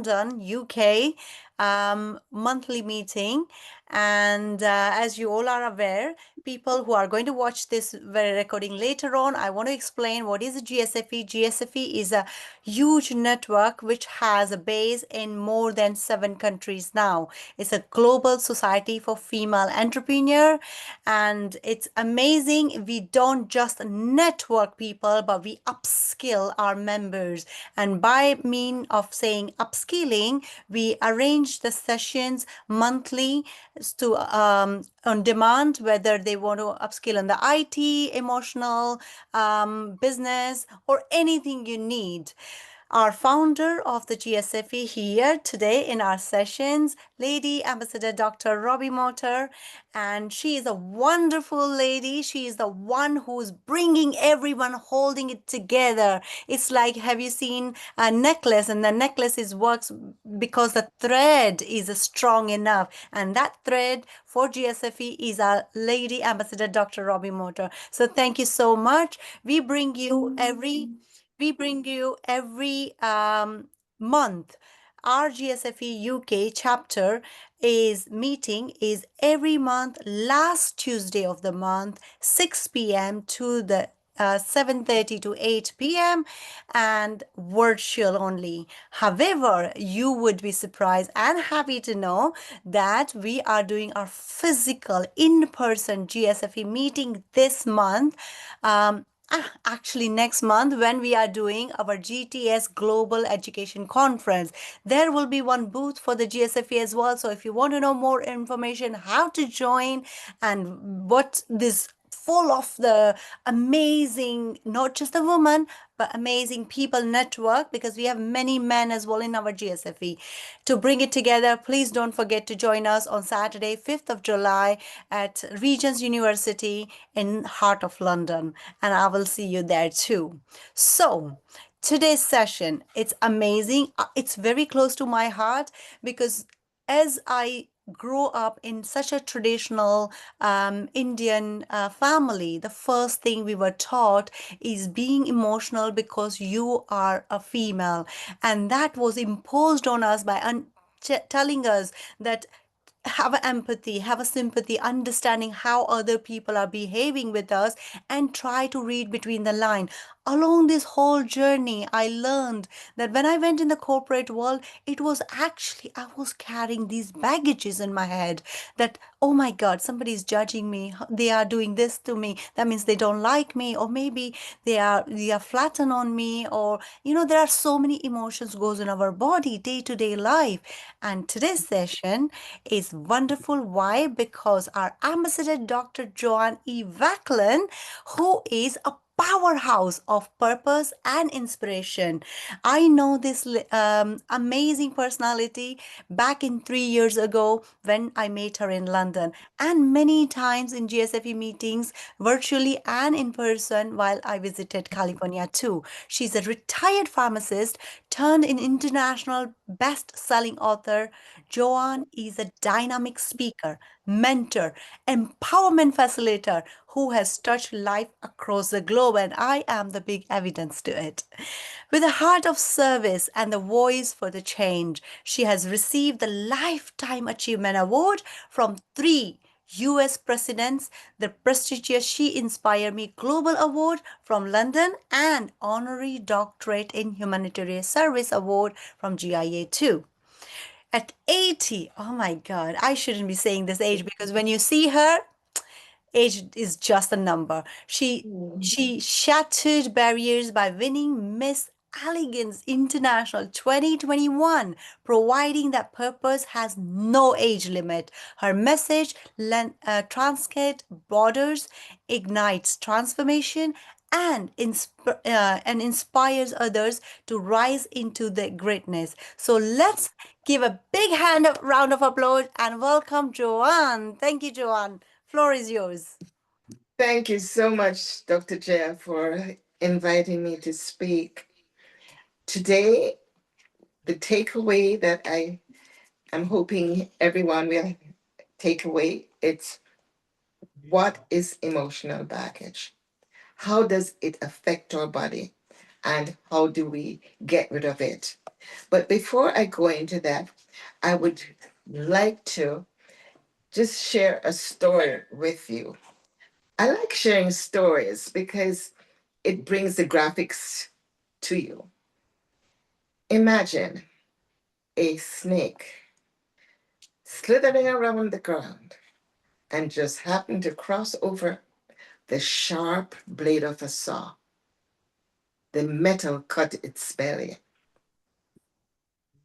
London, UK, monthly meeting. And as you all are aware, people who are going to watch this very recording later on, I want to explain what is a GSFE. GSFE is a huge network which has a base in more than 7 countries now. It's a global society for female entrepreneur, and it's amazing. We don't just network people, but we upskill our members. And by mean of saying upskilling, we arrange the sessions monthly to on demand, whether they want to upskill on the IT, emotional, business, or anything you need. Our founder of the GSFE here today in our sessions, Lady Ambassador Dr. Robbie Motor, and she is a wonderful lady. She is the one who's bringing everyone, holding it together. It's like, have you seen a necklace? And the necklace is works because the thread is strong enough, and that thread for GSFE is our Lady Ambassador Dr. Robbie Motor. So thank you so much. We bring you every month. Our GSFE UK chapter is meeting is every month, last Tuesday of the month, 6 p.m. to the 7:30 to 8 p.m. and virtual only. However, you would be surprised and happy to know that we are doing our physical in-person GSFE meeting this month. Actually, next month, when we are doing our GTS Global Education Conference, there will be one booth for the GSFE as well. So if you want to know more information, how to join and what this full of the amazing, not just a woman, but amazing people network, because we have many men as well in our GSFE. To bring it together, please don't forget to join us on Saturday, 5th of July at Regent's University in heart of London, and I will see you there too. So today's session, it's amazing. It's very close to my heart because as I grew up in such a traditional Indian family, the first thing we were taught is being emotional because you are a female. And that was imposed on us by telling us that have a empathy, have a sympathy, understanding how other people are behaving with us, and try to read between the line. Along this whole journey, I learned that when I went in the corporate world, it was actually I was carrying these baggages in my head that, oh my God, somebody is judging me. They are doing this to me. That means they don't like me, or maybe they are flatten on me, or there are so many emotions goes in our body day to day life. And today's session is wonderful. Why? Because our ambassador, Dr. Joan E. Wakeland, who is a powerhouse of purpose and inspiration. I know this amazing personality back in 3 years ago when I met her in London, and many times in GSFE meetings, virtually and in person while I visited California too. She's a retired pharmacist turned an international best-selling author. Joan is a dynamic speaker, mentor, empowerment facilitator who has touched life across the globe, and I am the big evidence to it. With a heart of service and the voice for the change, she has received the Lifetime Achievement Award from three US presidents, the prestigious She Inspire Me Global Award from London, and Honorary Doctorate in Humanitarian Service Award from GIA too. At 80, oh my God, I shouldn't be saying this age because when you see her, age is just a number. She shattered barriers by winning Miss Elegance International 2021, providing that purpose has no age limit. Her message transcends borders, ignites transformation, and inspires others to rise into their greatness. So let's give a big round of applause and welcome Joanne. Thank you, Joanne. Floor is yours. Thank you so much, Dr. Jaya, for inviting me to speak. Today, the takeaway that I am hoping everyone will take away, it's what is emotional baggage? How does it affect our body? and how do we get rid of it. But before I go into that, I would like to just share a story with you. I like sharing stories because it brings the graphics to you. Imagine a snake slithering around the ground and just happened to cross over the sharp blade of a saw. The metal cut its belly.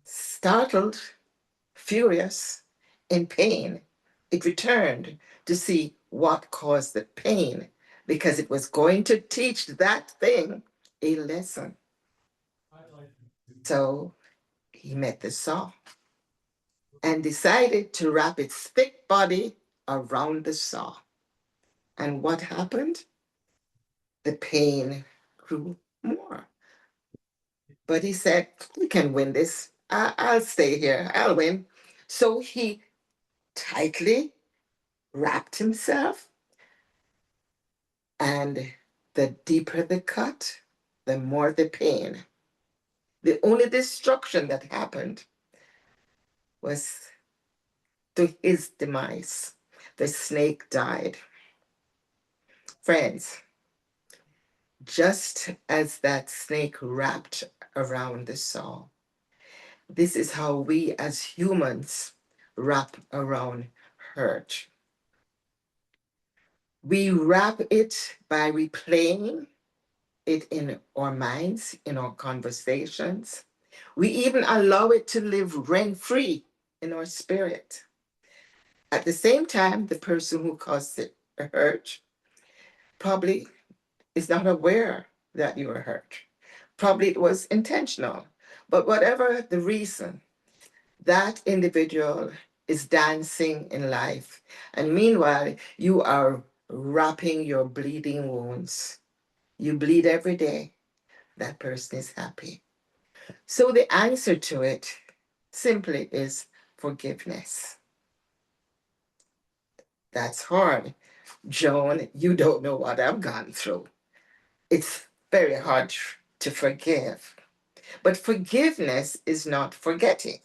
Startled, furious, in pain, it returned to see what caused the pain because it was going to teach that thing a lesson. So he met the saw and decided to wrap its thick body around the saw. And what happened? The pain grew more. But he said, "We can win this. I'll stay here. I'll win." So he tightly wrapped himself, and the deeper the cut, the more the pain. The only destruction that happened was to his demise. The snake died. Friends, just as that snake wrapped around the saw, this is how we as humans wrap around hurt. We wrap it by replaying it in our minds, in our conversations. We even allow it to live rent free in our spirit. At the same time, the person who caused it hurt probably is not aware that you were hurt. Probably it was intentional. But whatever the reason, that individual is dancing in life. And meanwhile, you are wrapping your bleeding wounds. You bleed every day. That person is happy. So the answer to it simply is forgiveness. That's hard. Joan, you don't know what I've gone through. It's very hard to forgive. But forgiveness is not forgetting.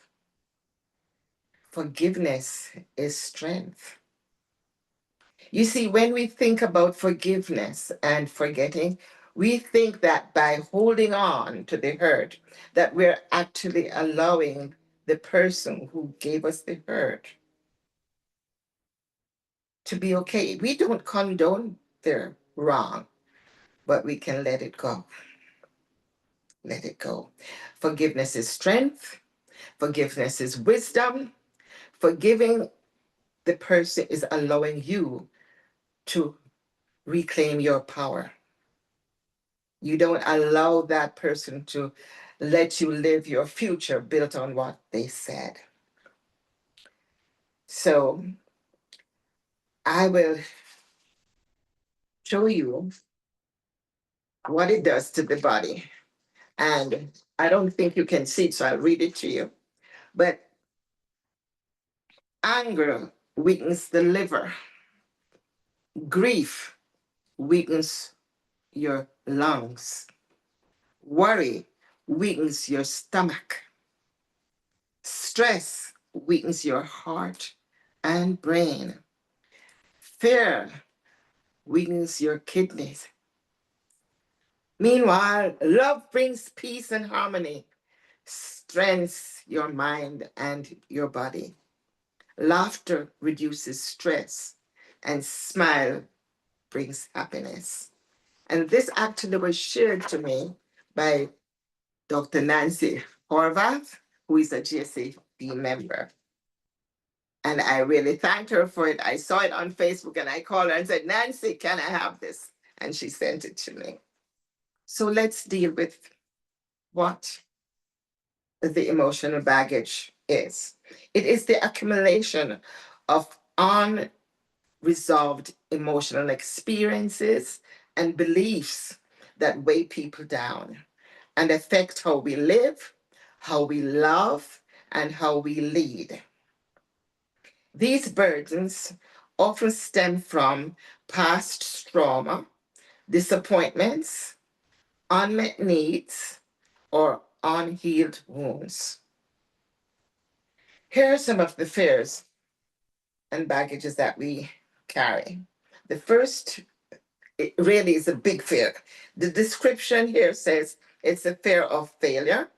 Forgiveness is strength. You see, when we think about forgiveness and forgetting, we think that by holding on to the hurt, that we're actually allowing the person who gave us the hurt to be okay. We don't condone their wrong, but we can let it go. Let it go. Forgiveness is strength. Forgiveness is wisdom. Forgiving the person is allowing you to reclaim your power. You don't allow that person to let you live your future built on what they said. So I will show you what it does to the body. And I don't think you can see it, so I'll read it to you. But anger weakens the liver, grief weakens your lungs, worry weakens your stomach, stress weakens your heart and brain, fear weakens your kidneys. Meanwhile, love brings peace and harmony, strengthens your mind and your body. Laughter reduces stress, and smile brings happiness. And this actually was shared to me by Dr. Nancy Horvath, who is a GSAD member. And I really thanked her for it. I saw it on Facebook and I called her and said, "Nancy, can I have this?" And she sent it to me. So let's deal with what the emotional baggage is. It is the accumulation of unresolved emotional experiences and beliefs that weigh people down and affect how we live, how we love, and how we lead. These burdens often stem from past trauma, disappointments, unmet needs, or unhealed wounds. Here are some of the fears and baggages that we carry. The first, it really is a big fear. The description here says it's a fear of failure,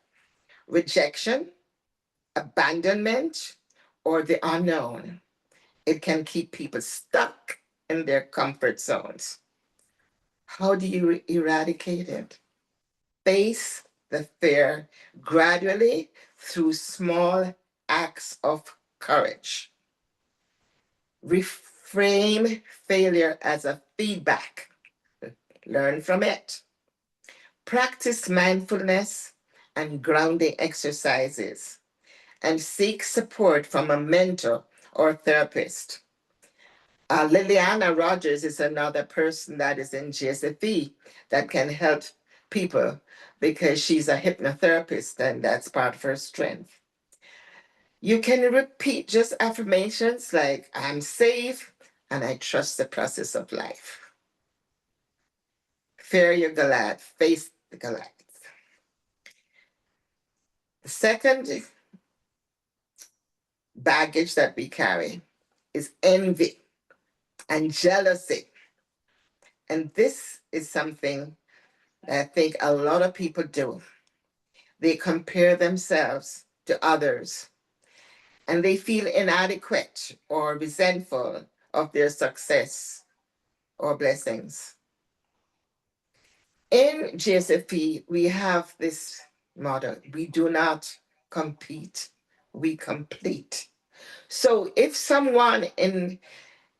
rejection, abandonment, or the unknown. It can keep people stuck in their comfort zones. How do you eradicate it? Face the fear gradually through small acts of courage. Reframe failure as a feedback. Learn from it. Practice mindfulness and grounding exercises and seek support from a mentor or therapist. Liliana Rogers is another person that is in GSFE that can help people because she's a hypnotherapist and that's part of her strength. You can repeat just affirmations like, I'm safe and I trust the process of life. Fear your Goliath, face the Goliath. The second baggage that we carry is envy and jealousy. And this is something that I think a lot of people do. They compare themselves to others and they feel inadequate or resentful of their success or blessings. In GSFP, we have this motto: we do not compete, we complete. So if someone in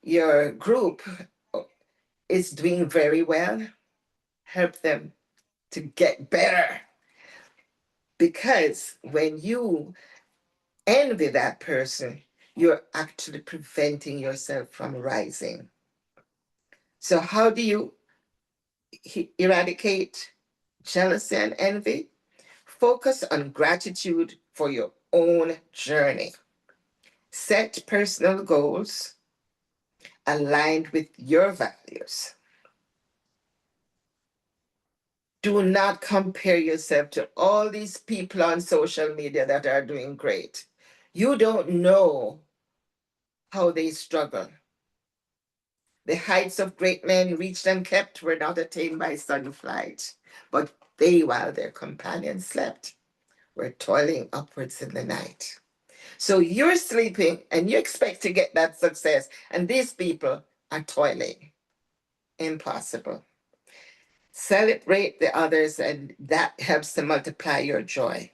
your group is doing very well, help them to get better. Because when you envy that person, you're actually preventing yourself from rising. So, how do you eradicate jealousy and envy? Focus on gratitude for your own journey. Set personal goals aligned with your values. Do not compare yourself to all these people on social media that are doing great. You don't know how they struggle. The heights of great men reached and kept were not attained by sudden flight, but they, while their companions slept, were toiling upwards in the night. So you're sleeping and you expect to get that success, and these people are toiling. Impossible. Celebrate the others, and that helps to multiply your joy.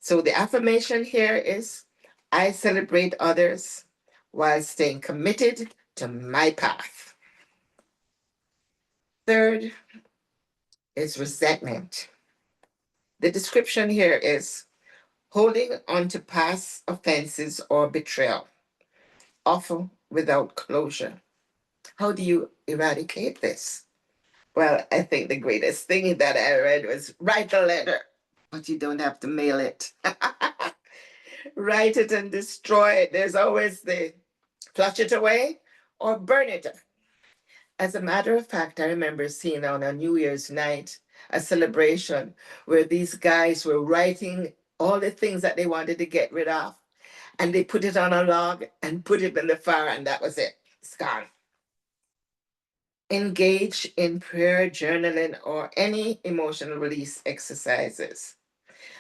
So the affirmation here is, I celebrate others while staying committed to my path. Third is resentment. The description here is holding on to past offenses or betrayal, often without closure. How do you eradicate this? Well, I think the greatest thing that I read was write a letter, but you don't have to mail it. Write it and destroy it. There's always the flush it away or burn it. As a matter of fact, I remember seeing on a New Year's night a celebration where these guys were writing all the things that they wanted to get rid of, and they put it on a log and put it in the fire, and that was it. It's gone. Engage in prayer, journaling, or any emotional release exercises.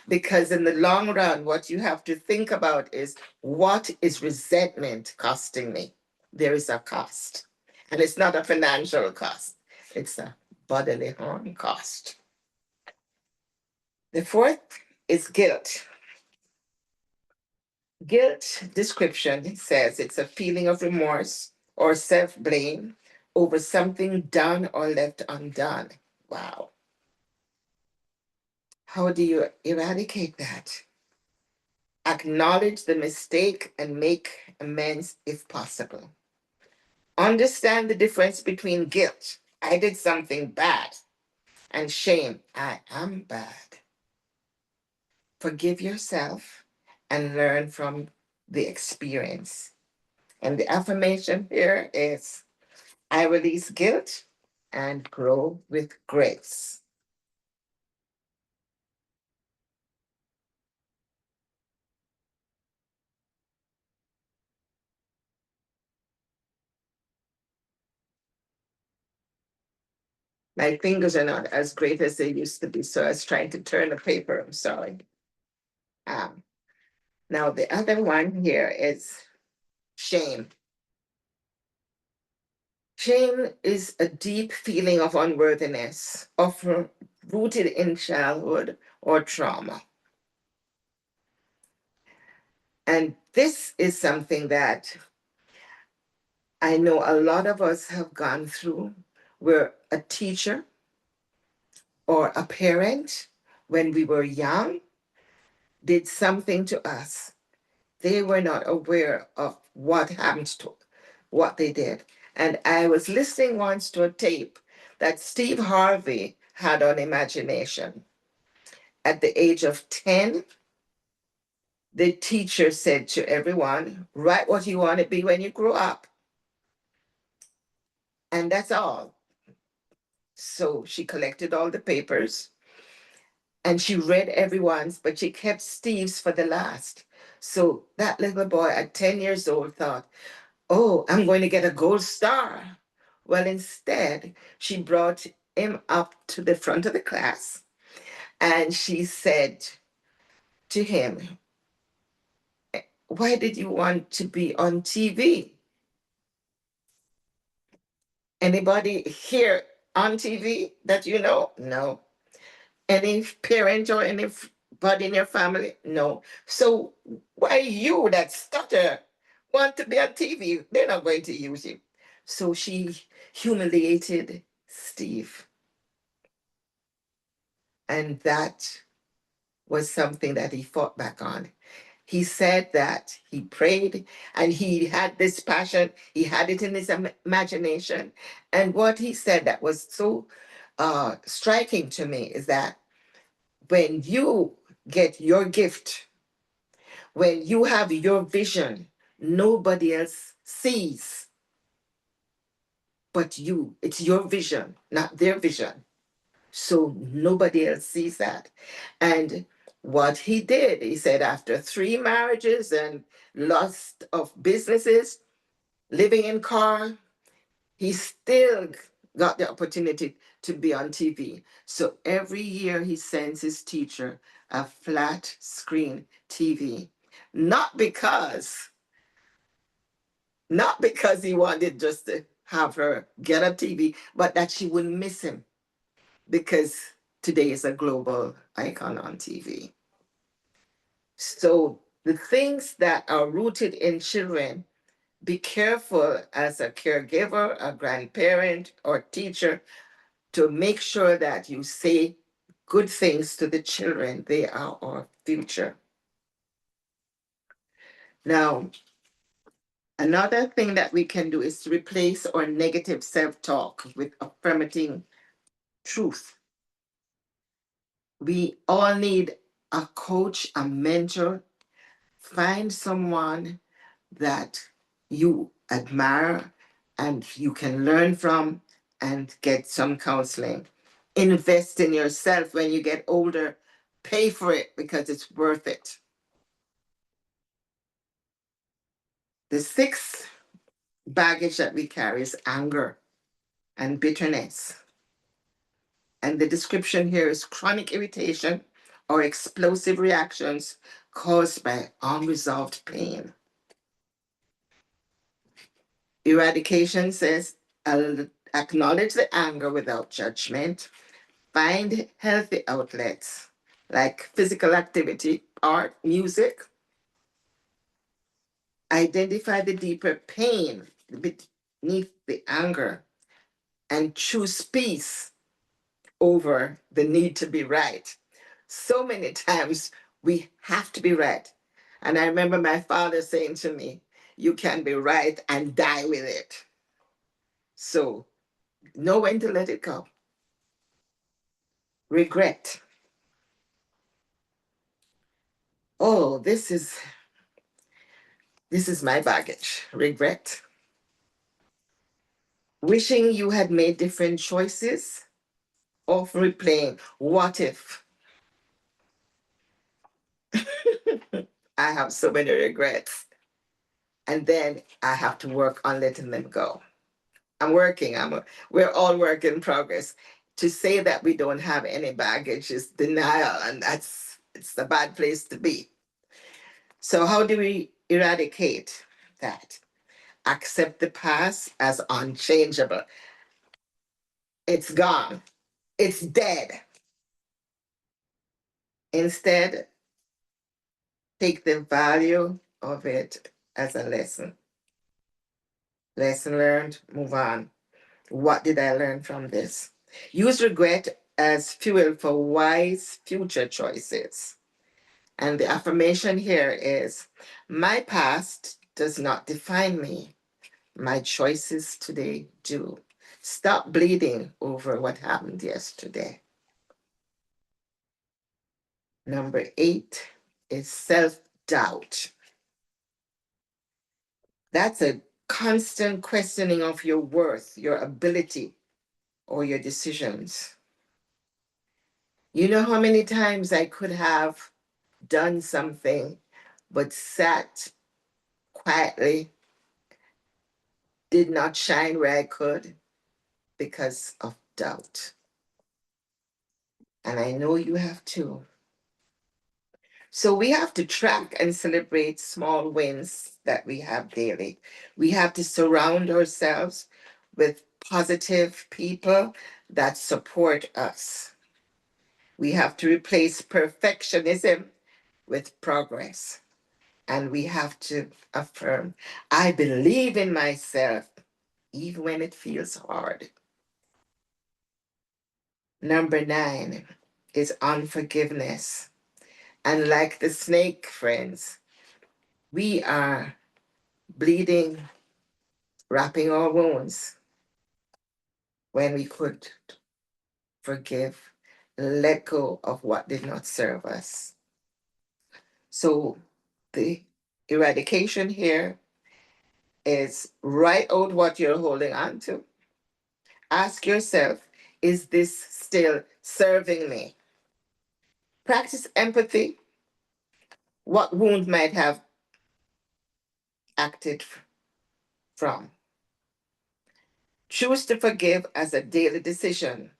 Because in the long run, what you have to think about is, what is resentment costing me? There is a cost. And it's not a financial cost, it's a bodily harm cost. The fourth is guilt. Guilt description says it's a feeling of remorse or self blame over something done or left undone. Wow. How do you eradicate that? Acknowledge the mistake and make amends if possible. Understand the difference between guilt, I did something bad, and shame, I am bad. Forgive yourself and learn from the experience. And the affirmation here is, I release guilt and grow with grace. My fingers are not as great as they used to be, so I was trying to turn the paper. I'm sorry. Um, Now, the other one here is shame. Shame is a deep feeling of unworthiness, often rooted in childhood or trauma. And this is something that I know a lot of us have gone through, where a teacher or a parent, when we were young, did something to us. They were not aware of what happened to what they did. And I was listening once to a tape that Steve Harvey had on imagination. At the age of 10, the teacher said to everyone, write what you want to be when you grow up. And that's all. So she collected all the papers and she read everyone's, but she kept Steve's for the last. So that little boy at 10 years old thought, oh, I'm going to get a gold star. Well, instead, she brought him up to the front of the class and she said to him, why did you want to be on TV? Anybody here on TV that you know? No. Any parent or anybody in your family? No. So why you that stutter want to be on TV? They're not going to use you. So she humiliated Steve. And that was something that he fought back on. He said that he prayed and he had this passion, he had it in his imagination. And what he said that was so striking to me is that when you get your gift, when you have your vision, nobody else sees but you. It's your vision, not their vision. So nobody else sees that. And what he did, he said, after 3 marriages and lots of businesses, living in car, he still got the opportunity to be on TV. So every year he sends his teacher a flat screen TV. Not because, not because he wanted just to have her get a TV, but that she wouldn't miss him because today is a global icon on TV. So the things that are rooted in children, be careful as a caregiver, a grandparent, or teacher to make sure that you say good things to the children. They are our future. Now, another thing that we can do is to replace our negative self talk with affirming truth. We all need a coach, a mentor. Find someone that you admire and you can learn from and get some counseling. Invest in yourself when you get older. Pay for it because it's worth it. The sixth baggage that we carry is anger and bitterness. And the description here is chronic irritation or explosive reactions caused by unresolved pain. Eradication says, acknowledge the anger without judgment, find healthy outlets like physical activity, art, music, identify the deeper pain beneath the anger, and choose peace over the need to be right. So many times we have to be right. And I remember my father saying to me, you can be right and die with it. So know when to let it go. Regret. Oh, this is my baggage. Regret. Wishing you had made different choices, or replaying what if. I have so many regrets. And then I have to work on letting them go. I'm working. We're all work in progress. To say that we don't have any baggage is denial, and it's a bad place to be. So how do we eradicate that? Accept the past as unchangeable. It's gone. It's dead. Instead, take the value of it as a lesson. Lesson learned, move on. What did I learn from this? Use regret as fuel for wise future choices. And the affirmation here is my past does not define me. My choices today do. Stop bleeding over what happened yesterday. Number 8 is self doubt. That's a constant questioning of your worth, your ability, or your decisions. You know how many times I could have done something, but sat quietly, did not shine where I could because of doubt. And I know you have too. So we have to track and celebrate small wins that we have daily. We have to surround ourselves with positive people that support us. We have to replace perfectionism with progress. And we have to affirm, I believe in myself, even when it feels hard. Number 9 is unforgiveness. And like the snake, friends, we are bleeding, wrapping our wounds when we could forgive, let go of what did not serve us. So the eradication here is write out what you're holding on to. Ask yourself, is this still serving me? Practice empathy. What wound might have acted from? Choose to forgive as a daily decision,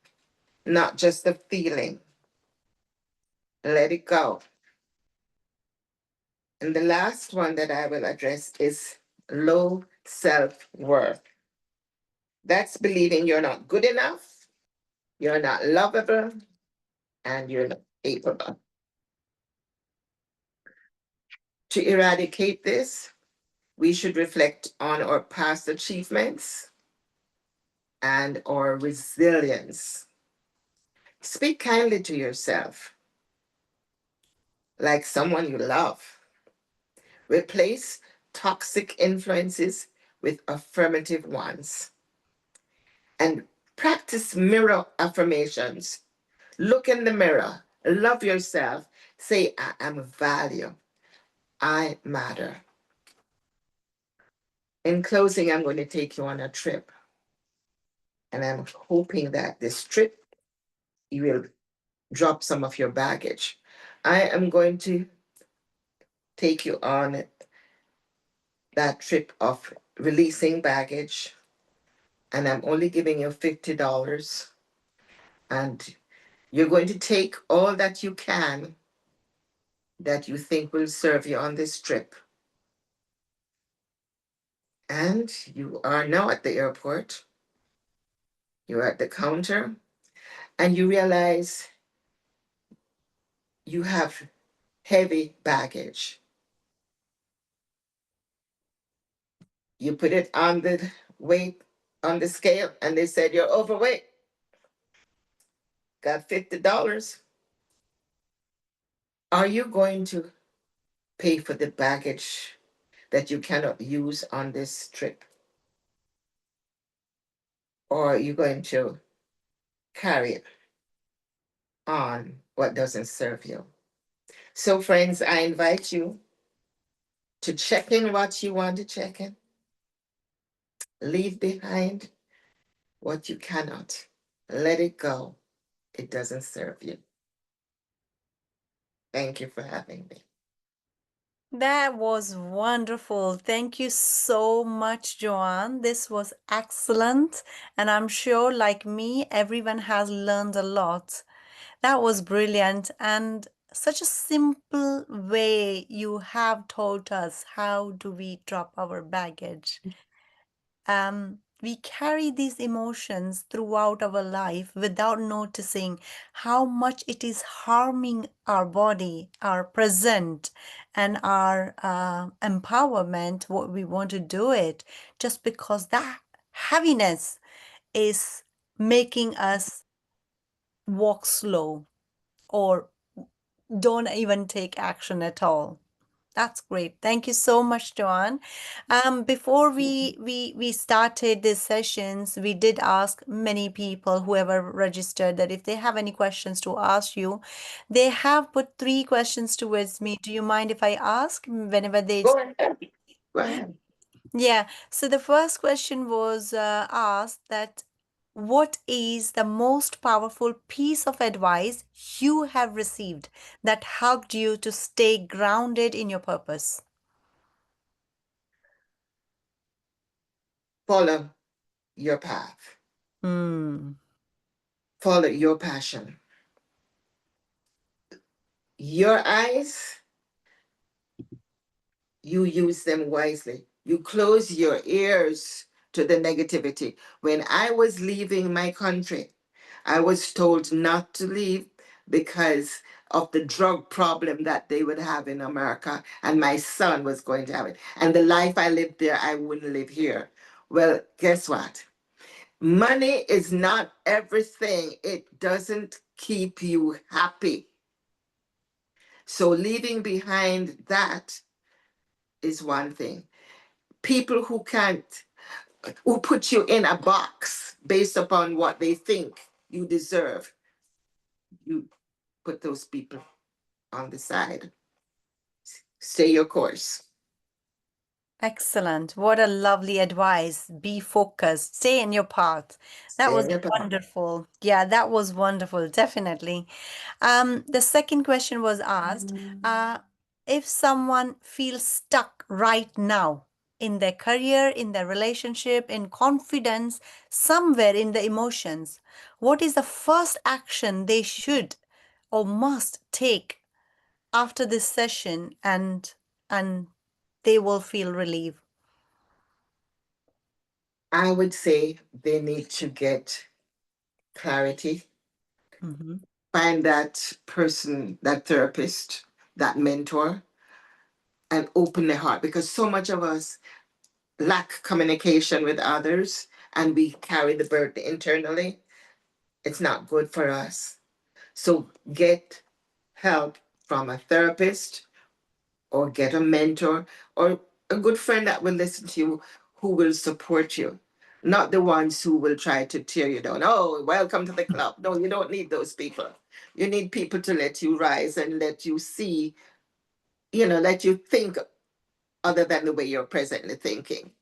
not just a feeling. Let it go. And the last one that I will address is low self worth. That's believing you're not good enough, you're not lovable, and you're not capable. To eradicate this, we should reflect on our past achievements and our resilience. Speak kindly to yourself, like someone you love. Replace toxic influences with affirmative ones. And practice mirror affirmations. Look in the mirror, love yourself, say, I am of value, I matter. In closing, I'm going to take you on a trip. And I'm hoping that this trip, you will drop some of your baggage. I am going to take you on that trip of releasing baggage, and I'm only giving you $50. And you're going to take all that you can that you think will serve you on this trip. And you are now at the airport, you're at the counter, and you realize you have heavy baggage. You put it on the weight on the scale, and they said you're overweight. Got $50. Are you going to pay for the baggage that you cannot use on this trip? Or are you going to carry on what doesn't serve you? So, friends, I invite you to check in what you want to check in, leave behind what you cannot, let it go. It doesn't serve you. Thank you for having me. That was wonderful. Thank you so much, Joanne. This was excellent. And I'm sure, like me, everyone has learned a lot. That was brilliant. And such a simple way you have taught us how do we drop our baggage. We carry these emotions throughout our life without noticing how much it is harming our body, our present, and our empowerment, what we want to do it, just because that heaviness is making us walk slow or don't even take action at all. That's great. Thank you so much, Joanne. Before we started these sessions, we did ask many people, whoever registered, that if they have any questions to ask you. They have put three questions towards me. Do you mind if I ask whenever they? Go ahead. Go ahead. Yeah. So the first question was asked that what is the most powerful piece of advice you have received that helped you to stay grounded in your purpose? Follow your path. Hmm. Follow your passion. Your eyes, you use them wisely. You close your ears to the negativity. When I was leaving my country, I was told not to leave because of the drug problem that they would have in America, and my son was going to have it. And the life I lived there, I wouldn't live here. Well, guess what? Money is not everything, it doesn't keep you happy. So, leaving behind that is one thing. People who can't, who put you in a box based upon what they think you deserve, you put those people on the side. Stay your course. Excellent. What a lovely advice. Be focused. Stay in your path. That Stay was in your path. wonderful. Yeah, that was wonderful. Definitely. The second question was asked, if someone feels stuck right now in their career, in their relationship, in confidence, somewhere in the emotions, what is the first action they should or must take after this session and they will feel relief? I would say they need to get clarity, Mhm. find that person, that therapist, that mentor, and open their heart because so much of us lack communication with others and we carry the burden internally. It's not good for us. So get help from a therapist or get a mentor or a good friend that will listen to you, who will support you. Not the ones who will try to tear you down. Oh, welcome to the club. No, you don't need those people. You need people to let you rise and let you see, let you think other than the way you're presently thinking.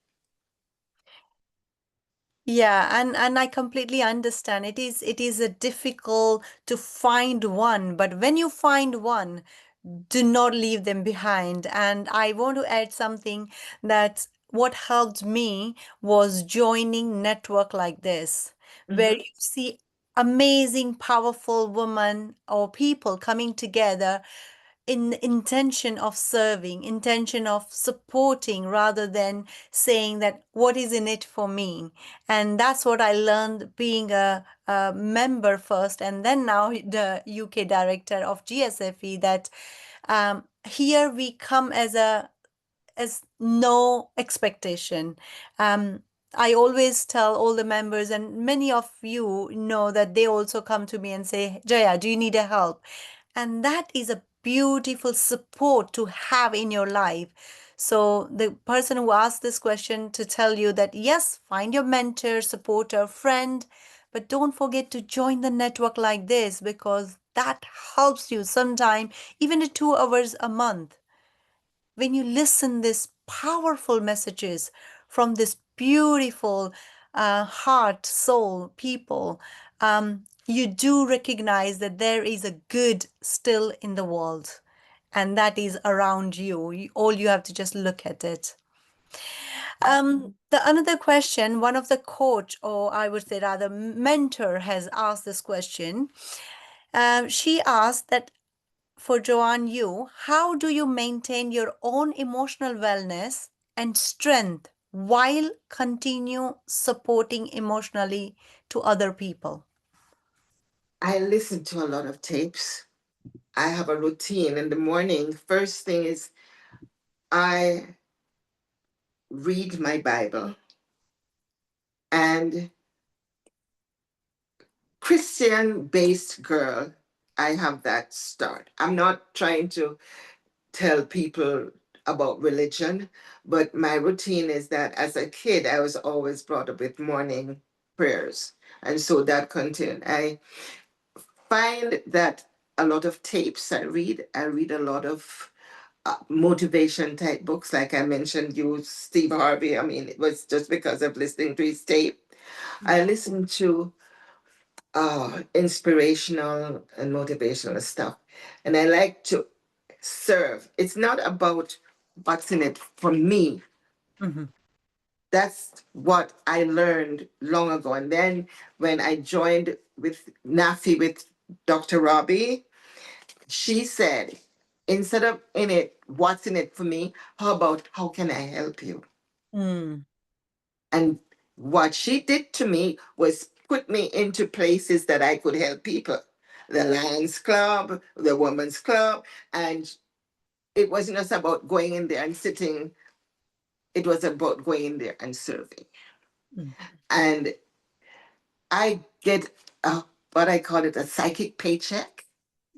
Yeah, and I completely understand. It is a difficult to find one, but when you find one, do not leave them behind. And I want to add something that what helped me was joining network like this, where Mhm. you see amazing, powerful women or people coming together in intention of serving, intention of supporting, rather than saying that what is in it for me. And that's what I learned being a member first, and then now the UK director of GSFE. That here we come as no expectation. Um, I always tell all the members, and many of you know that they also come to me and say, Jaya, do you need a help? And that is a beautiful support to have in your life. So, the person who asked this question to tell you that yes, find your mentor, supporter, friend, but don't forget to join the network like this because that helps you sometime, even 2 hours a month when you listen these powerful messages from this beautiful heart soul people. You do recognize that there is a good still in the world, and that is around you. All you have to just look at it. The another question, one of the coach, or I would say rather mentor, has asked this question. She asked that for Joanne you, how do you maintain your own emotional wellness and strength while continue supporting emotionally to other people? I listen to a lot of tapes. I have a routine in the morning. First thing is I read my Bible, and Christian based girl, I have that start. I'm not trying to tell people about religion, but my routine is that as a kid, I was always brought up with morning prayers. And so that content, I find that a lot of tapes I read a lot of motivation type books. Like I mentioned, you, Steve Harvey. I mean, it was just because of listening to his tape. I listen to inspirational and motivational stuff. And I like to serve. It's not about what's in it for me. Mhm. That's what I learned long ago. And then when I joined with NAFI with Dr. Robbie, she said, instead of in it, what's in it for me, how about how can I help you? Mm. And what she did to me was put me into places that I could help people. The Lions Club, the Women's Club. And it wasn't just about going in there and sitting, it was about going in there and serving. Mm. And I get what I call it a psychic paycheck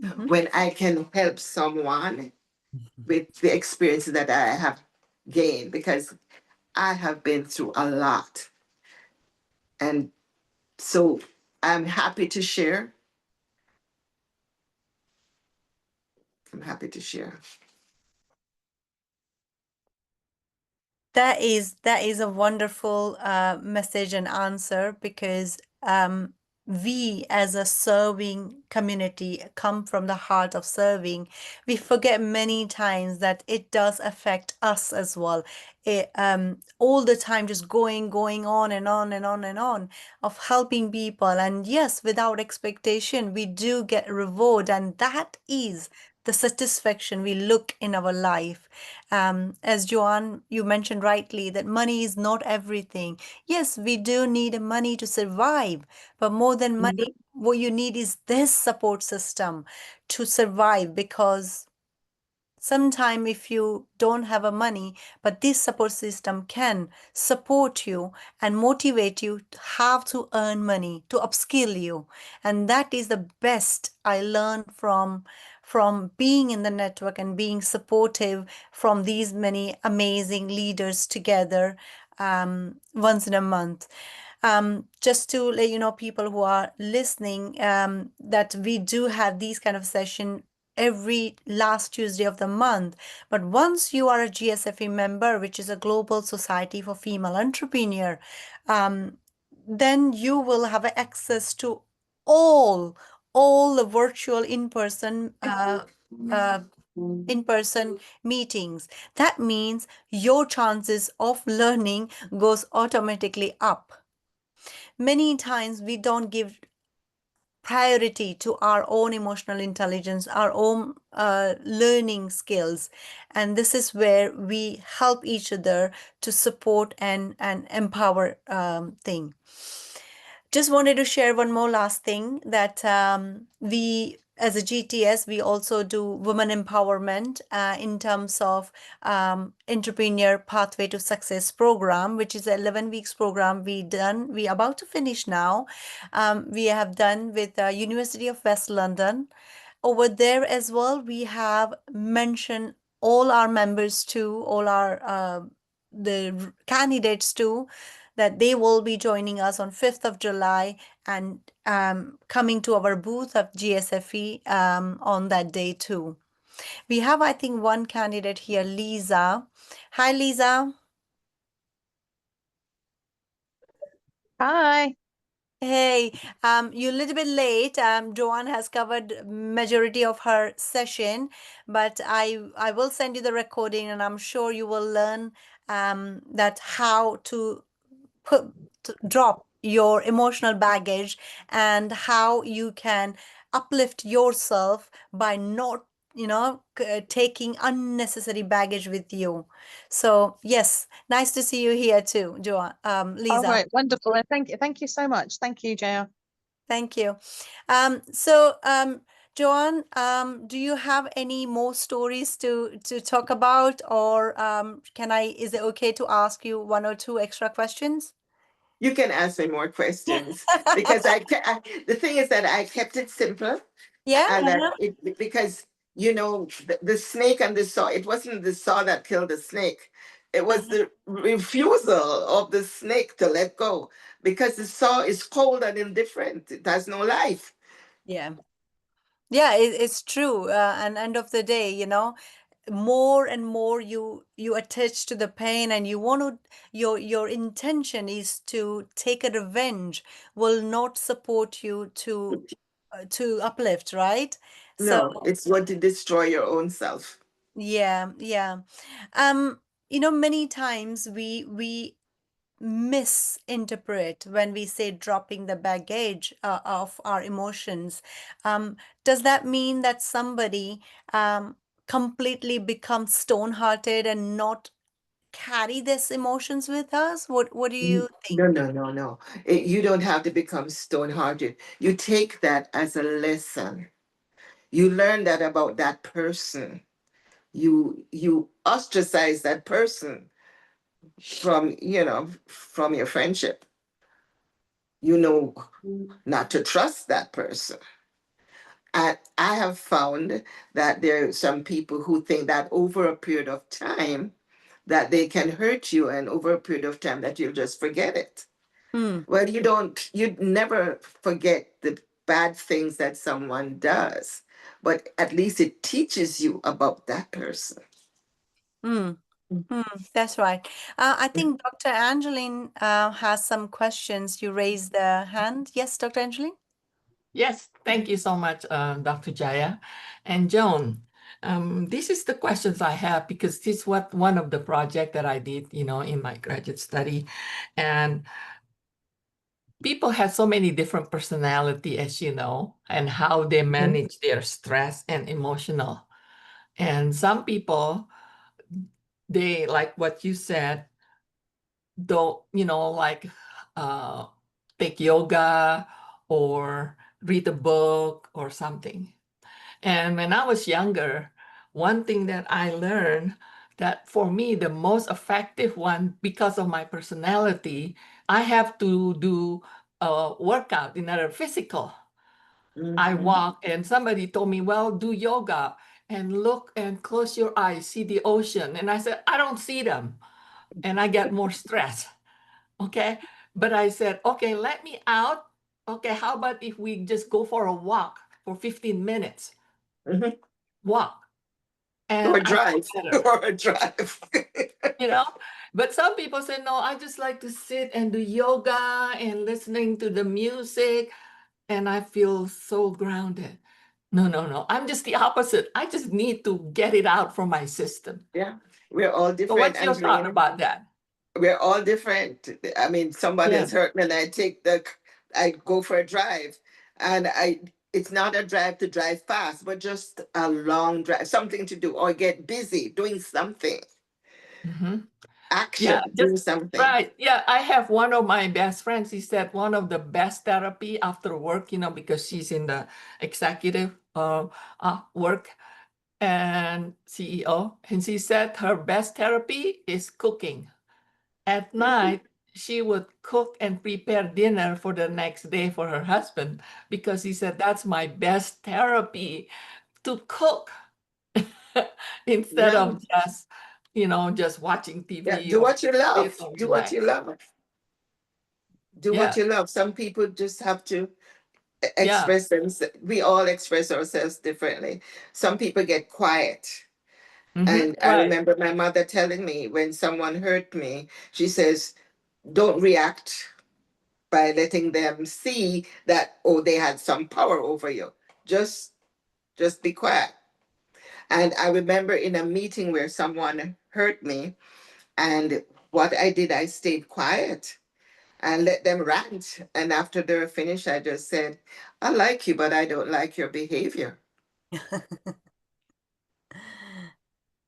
Mhm. when I can help someone with the experiences that I have gained because I have been through a lot. And so I'm happy to share. I'm happy to share. That is a wonderful message and answer because we as a serving community come from the heart of serving. We forget many times that it does affect us as well. All the time just going on and on and on and on of helping people. And yes, without expectation, we do get reward, and that is the satisfaction we look in our life. As Joanne, you mentioned rightly that money is not everything. Yes, we do need money to survive, but more than Mhm. money, what you need is this support system to survive because sometime if you don't have a money, but this support system can support you and motivate you to have to earn money to upskill you. And that is the best I learned from being in the network and being supportive from these many amazing leaders together once in a month. Just to let you know, people who are listening, that we do have these kind of session every last Tuesday of the month. But once you are a GSFE member, which is a Global Society for Female Entrepreneur, um, then you will have access to all all the virtual uh, in-person meetings. That means your chances of learning goes automatically up. Many times we don't give priority to our own emotional intelligence, our own learning skills. And this is where we help each other to support and empower thing. Just wanted to share one more last thing that we, as a GTS, we also do women empowerment in terms of entrepreneur pathway to success program, which is an 11 weeks program we about to finish now. We have done with the University of West London. Over there as well, we have mentioned all our members too, all our candidates too, that they will be joining us on 5th of July and coming to our booth of GSFE on that day too. We have, I think, one candidate here, Lisa. Hi, Lisa. Hi. Hey, you're a little bit late. Joanne has covered majority of her session, but I will send you the recording, and I'm sure you will learn that how put to drop your emotional baggage and how you can uplift yourself by not, taking unnecessary baggage with you. So yes, nice to see you here too, Joanne, All Lisa. right, wonderful. And thank you so much. Thank you, Jaya. Thank you. So, Joanne, do you have any more stories to talk about, or is it okay to ask you one or two extra questions? You can ask me more questions because the thing is that I kept it simple, Yeah. and that Uh-huh. it because the snake and the saw, it wasn't the saw that killed the snake. It was Uh-huh. the refusal of the snake to let go, because the saw is cold and indifferent. It has no life. Yeah. Yeah, it's true. And end of the day, more and more you attach to the pain, and you want to your intention is to take a revenge, will not support you to uplift, right? So No, it's going to destroy your own self. yeah, yeah. Um, many times we misinterpret when we say dropping the baggage of our emotions. Um, does that mean that somebody completely becomes stone-hearted and not carry these emotions with us? What do you No, think? no, no, no. You don't have to become stone-hearted. You take that as a lesson. You learn that about that person. You ostracize that person from your friendship. You know not to trust that person. And I have found that there are some people who think that over a period of time that they can hurt you, and over a period of time that you'll just forget it. Hmm. Well, you never forget the bad things that someone does, but at least it teaches you about that person. Hmm. Hmm. That's right. I think Dr. Angeline has some questions. You raised the hand. Yes, Dr. Angeline? Yes, thank you so much, Dr. Jaya. And Joan, this is the questions I have because this is what one of the project that I did, in my graduate study. And people have so many different personality, as you know, and how they Mhm. manage their stress and emotional. And some people, they like what you said, don't, like uh, take yoga or read a book or something. And when I was younger, one thing that I learned that for me, the most effective one, because of my personality, I have to do a workout, another physical. I Mhm. walk and somebody told me, well, do yoga and look and close your eyes, see the ocean. And I said, I don't see them. And I get more stress. Okay. But I said, okay, let me out. Okay. How about if we just go for a walk for 15 minutes? Mhm. Walk. Or And I feel drive, better, or a drive. you know. But some people say, no, I just like to sit and do yoga and listening to the music, and I feel so grounded. No, no, no. I'm just the opposite. I just need to get it out from my system. Yeah, we're all So different, what's your thought Angeline. about that? We're all different. I mean, somebody Yeah. is hurt me, and I go for a drive, and it's not a drive to drive fast, but just a long drive, something to do, or get busy doing something, Mhm. Yeah, action, doing just something. right. Yeah, I have one of my best friends. He said one of the best therapy after work, because she's in the executive work and CEO. And she said her best therapy is cooking. At Mhm. night, she would cook and prepare dinner for the next day for her husband because he said that's my best therapy to cook instead Yeah, of just watching yeah. TV Do or what you sit love. or Do what you relax. love. Do what Yeah, you love. Some people just have to yeah. express themselves. We all express ourselves differently. Some people get quiet. And I Right. remember my mother telling me when someone hurt me, she says, don't react by letting them see that, oh, they had some power over you. Just be quiet. And I remember in a meeting where someone hurt me, and what I did, I stayed quiet and let them rant. And after they were finished, I just said, I like you, but I don't like your behavior.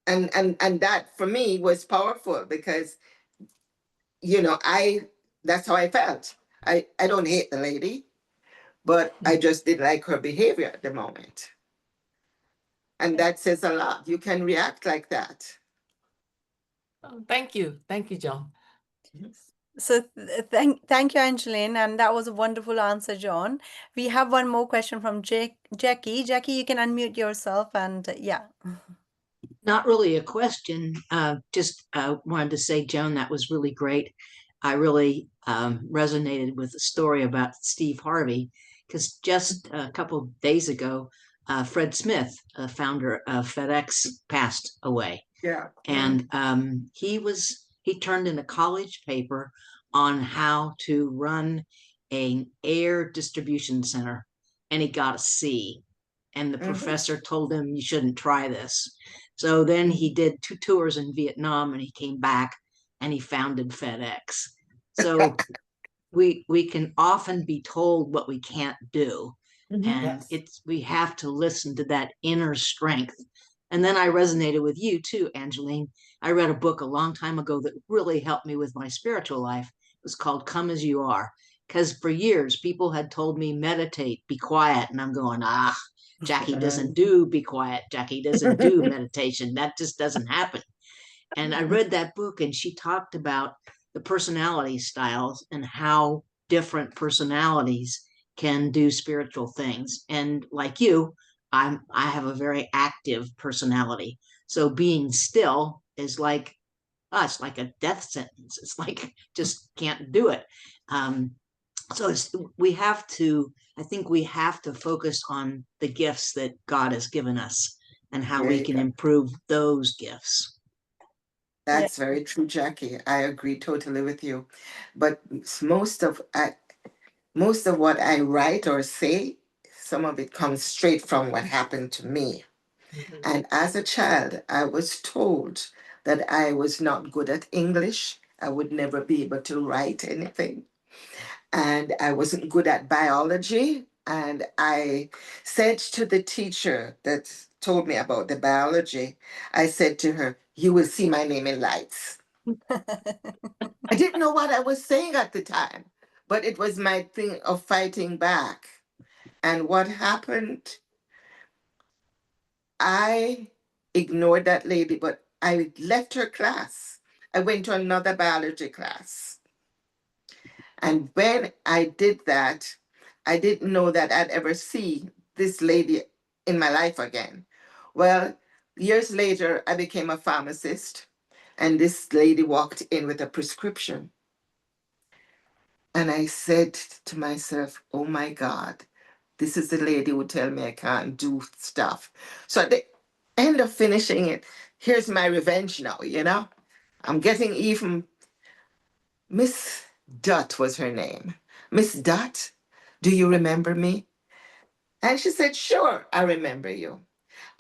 And that for me was powerful because, you know, that's how I felt. I don't hate the lady, but I just didn't like her behavior at the moment. And that says a lot. You can react like that. Oh, thank you. Thank you, Joan. So thank you, Angeline, and that was a wonderful answer, John. We have one more question from Jackie. Jackie, you can unmute yourself and yeah. Not really a question. Just wanted to say, Joan, that was really great. I really resonated with the story about Steve Harvey because just a couple of days ago, Fred Smith, founder of FedEx, passed away. Yeah. And he turned in a college paper on how to run an air distribution center, and he got a C. And the professor told him, you shouldn't try this. So then he did 2 tours in Vietnam, and he came back and he founded FedEx. So we can often be told what we can't do. And Yes. we have to listen to that inner strength. And then I resonated with you too, Angeline. I read a book a long time ago that really helped me with my spiritual life. It was called Come As You Are. Because for years, people had told me, meditate, be quiet. And I'm going, Jackie doesn't do be quiet. Jackie doesn't do meditation. That just doesn't happen. And I read that book, and she talked about the personality styles and how different personalities can do spiritual things. And like you, I have a very active personality. So being still is like it's like a death sentence. It's like just can't do it. So I think we have to focus on the gifts that God has given us and how There we you can go. improve those gifts. That's very true, Jackie. I agree totally with you. But most of what I write or say, some of it comes straight from what happened to me. And as a child, I was told that I was not good at English. I would never be able to write anything. And I wasn't good at biology. And I said to the teacher that told me about the biology, I said to her, you will see my name in lights. I didn't know what I was saying at the time, but it was my thing of fighting back. And what happened, I ignored that lady, but I left her class. I went to another biology class. And when I did that, I didn't know that I'd ever see this lady in my life again. Well, years later, I became a pharmacist, and this lady walked in with a prescription. And I said to myself, oh my God, this is the lady who tell me I can't do stuff. So at the end of finishing it, here's my revenge now, you know? I'm getting even. Miss Dutt was her name. Miss Dutt, do you remember me? And she said, sure, I remember you.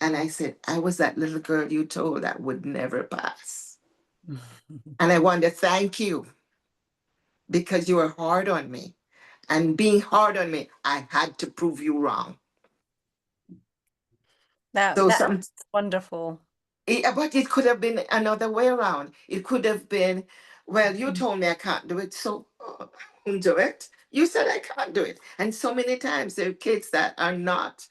And I said, I was that little girl you told that would never pass. And I want to thank you because you were hard on me. And being hard on me, I had to prove you wrong. So That's wonderful. But it could have been another way around. It could have been, well, you told me I can't do it, so I won't do it. You said I can't do it. And so many times there are kids that are not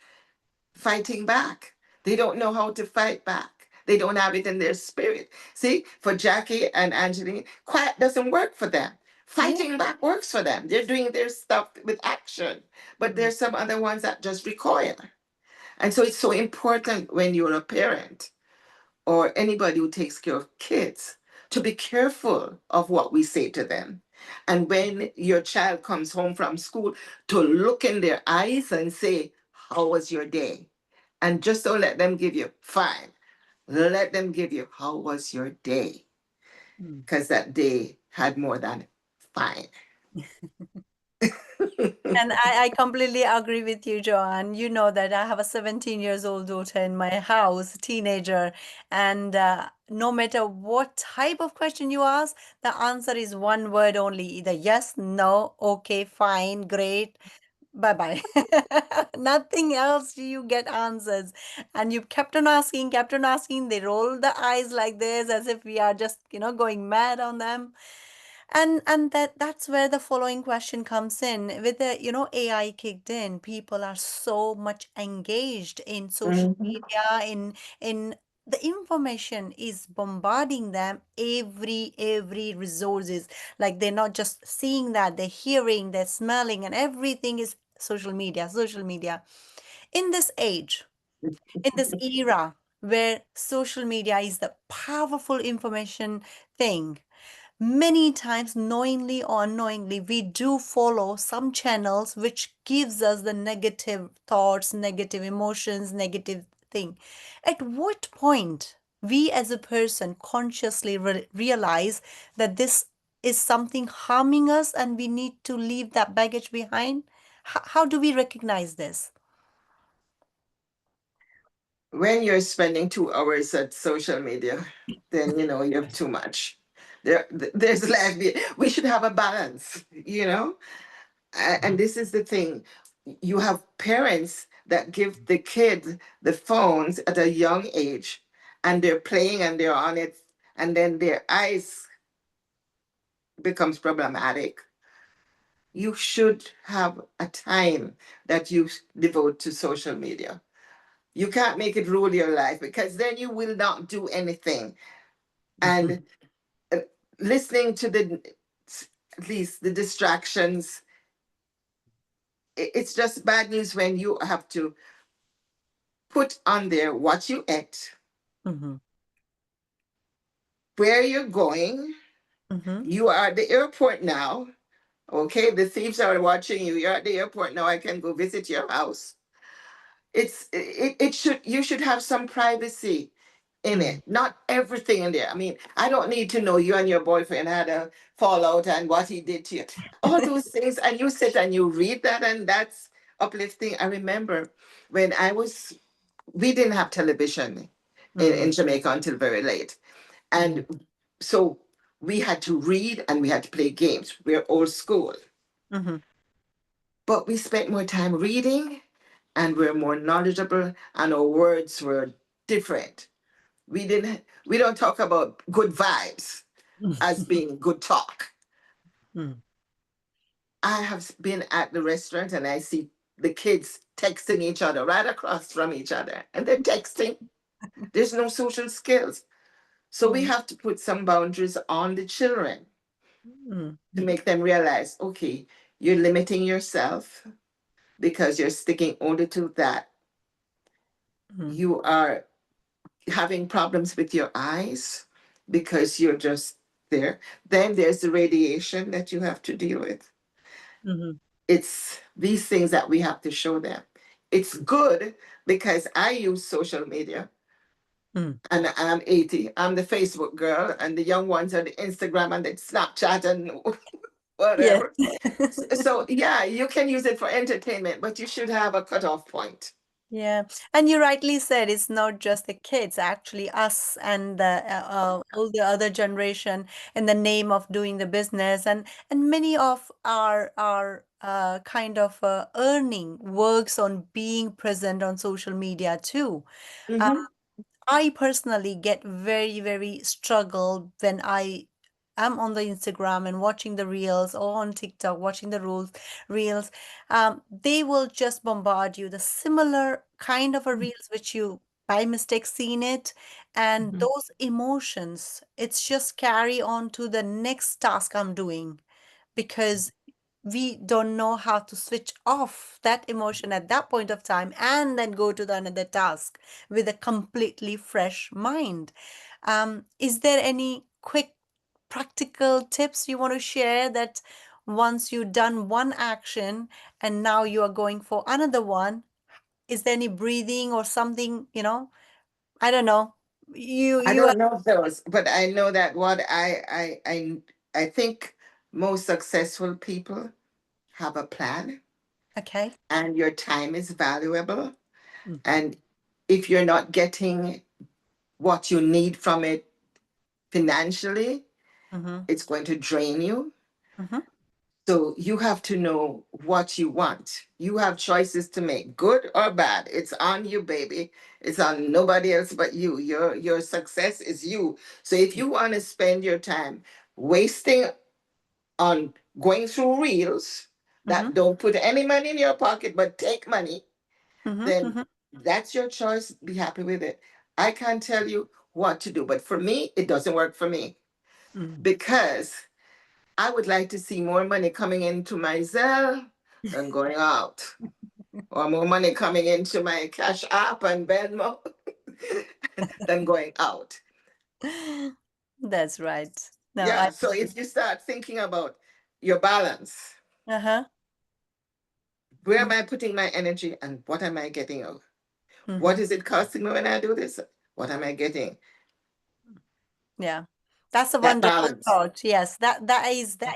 fighting back. They don't know how to fight back. They don't have it in their spirit. See, for Jackie and Angeline, quiet doesn't work for them. Fighting back works for them. They're doing their stuff with action. But there's some other ones that just recoil. And so it's so important when you're a parent or anybody who takes care of kids to be careful of what we say to them. And when your child comes home from school, to look in their eyes and say, how was your day? And just don't let them give you, fine. Let them give you, how was your day? Because that day had more than fine. And I completely agree with you, Joanne. You know that I have a 17 years old daughter in my house, teenager, and no matter what type of question you ask, the answer is one word only, either yes, no, okay, fine, great, bye bye. Nothing else you get answers. And you kept on asking. They roll the eyes like this as if we are just, going mad on them. And that's where the following question comes in. With the, AI kicked in, people are so much engaged in social Mhm. media, in the information is bombarding them every resources. Like they're not just seeing that, they're hearing, they're smelling, and everything is social media, social media. In this age, in this era where social media is the powerful information thing, many times knowingly or unknowingly we do follow some channels which gives us the negative thoughts, negative emotions, negative thing. At what point we as a person consciously realize that this is something harming us and we need to leave that baggage behind? How do we recognize this? When you're spending 2 hours at social media, then you know you have too much. There's life. We should have a balance, you know. And this is the thing: you have parents that give the kid the phones at a young age, and they're playing and they're on it, and then their eyes becomes problematic. You should have a time that you devote to social media. You can't make it rule your life because then you will not do anything. And uh, listening to at least the distractions, it's just bad news when you have to put on there what you ate, Mm-hmm. where you're going. Mm-hmm. You are at the airport now. Okay, the thieves are watching you. You're at the airport now. I can go visit your house. It should, you should have some privacy in Mm-hmm. it, not everything in there. I mean, I don't need to know you and your boyfriend had a fallout and what he did to you, all those things. And you sit and you read that, and that's uplifting. I remember when we didn't have television in Jamaica until very late, Mm-hmm. and so we had to read and we had to play games. We're old school, Mm-hmm. but we spent more time reading, and we're more knowledgeable, and our words were different. We don't talk about good vibes as being good talk. Mm-hmm. I have been at the restaurant and I see the kids texting each other right across from each other, and they're texting. There's no social skills. So we have to put some boundaries on the children Mm-hmm. to make them realize, okay, you're limiting yourself because you're sticking only to that. Mm-hmm. You are having problems with your eyes because you're just there. Then there's the radiation that you have to deal with. Mm-hmm. It's these things that we have to show them. It's good because I use social media, Mm-hmm. and I'm 80. I'm the Facebook girl, and the young ones are the Instagram and the Snapchat and Yes. whatever. So yeah, you can use it for entertainment, but you should have a cutoff point. Yeah, and you rightly said it's not just the kids, actually us and the all the other generation in the name of doing the business, and many of our kind of earning works on being present on social media too. Uh, Mm-hmm. I personally get very struggle when I am on the Instagram and watching the reels, or on TikTok watching the reels. They will just bombard you the similar kind of a reels which you by mistake seen it, and Mm-hmm. those emotions, it's just carry on to the next task I'm doing, because we don't know how to switch off that emotion at that point of time and then go to the another task with a completely fresh mind. Is there any quick practical tips you want to share, that once you've done one action and now you are going for another one, is there any breathing or something, I don't know, I you don't know those, but I know that what I think most successful people have a plan Okay. and your time is valuable. Mm. And if you're not getting what you need from it financially, Mm-hmm. it's going to drain you. Mm-hmm. So you have to know what you want. You have choices to make, good or bad. It's on you, baby. It's on nobody else but you. Your success is you. So if you want to spend your time wasting on going through reels Mm-hmm. that don't put any money in your pocket but take money, Mm-hmm. then Mm-hmm. that's your choice. Be happy with it. I can't tell you what to do, but for me, it doesn't work for me Mm. because I would like to see more money coming into my Zelle than going out, or more money coming into my Cash App and Venmo than going out. That's right. No, I. Yeah. So if you start thinking about your balance, Uh-huh. where am I putting my energy and what am I getting out? Mm-hmm. What is it costing me when I do this? What am I getting? Yeah. That's a That wonderful balance. thought. Yes, that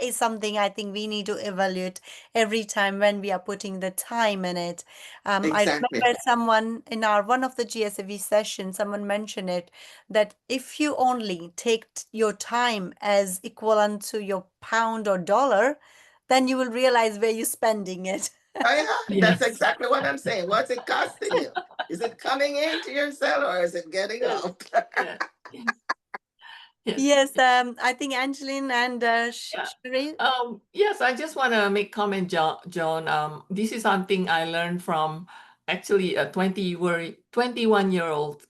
is something I think we need to evaluate every time when we are putting the time in it. I Exactly. remember someone in our one of the GSV sessions, someone mentioned it that if you only take your time as equivalent to your pound or dollar, then you will realize where you're spending it. Oh, yeah, that's Yes. exactly what I'm saying. What's it costing you? Is it coming into your cell or is it getting Yes. out? Yes. Yes. Yes. Yes, I think Angeline and Yeah. Sheree. Yes, I just want to make comment, Joan. This is something I learned from actually a 21-year-old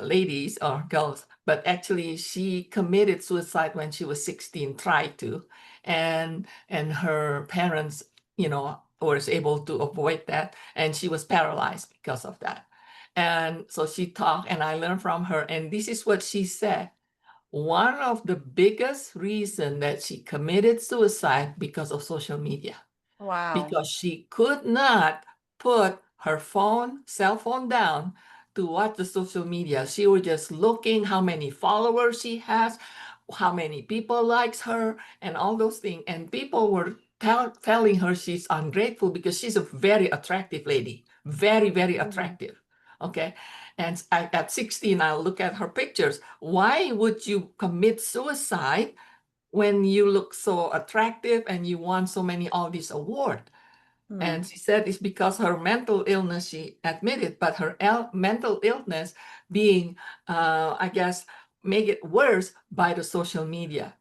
ladies or girls, but actually she committed suicide when she was 16, tried to, and her parents, was able to avoid that, and she was paralyzed because of that. And so she talked, and I learned from her, and this is what she said. One of the biggest reason that she committed suicide because of social media, Wow. because she could not put her cell phone down to watch the social media. She was just looking how many followers she has, how many people likes her, and all those things. And people were telling her she's ungrateful because she's a very attractive lady, very, very Mhm. attractive. Okay. And at 16, I look at her pictures. Why would you commit suicide when you look so attractive and you won so many all these awards? And Mm. she said it's because her mental illness, she admitted, but her mental illness being, I guess, make it worse by the social media.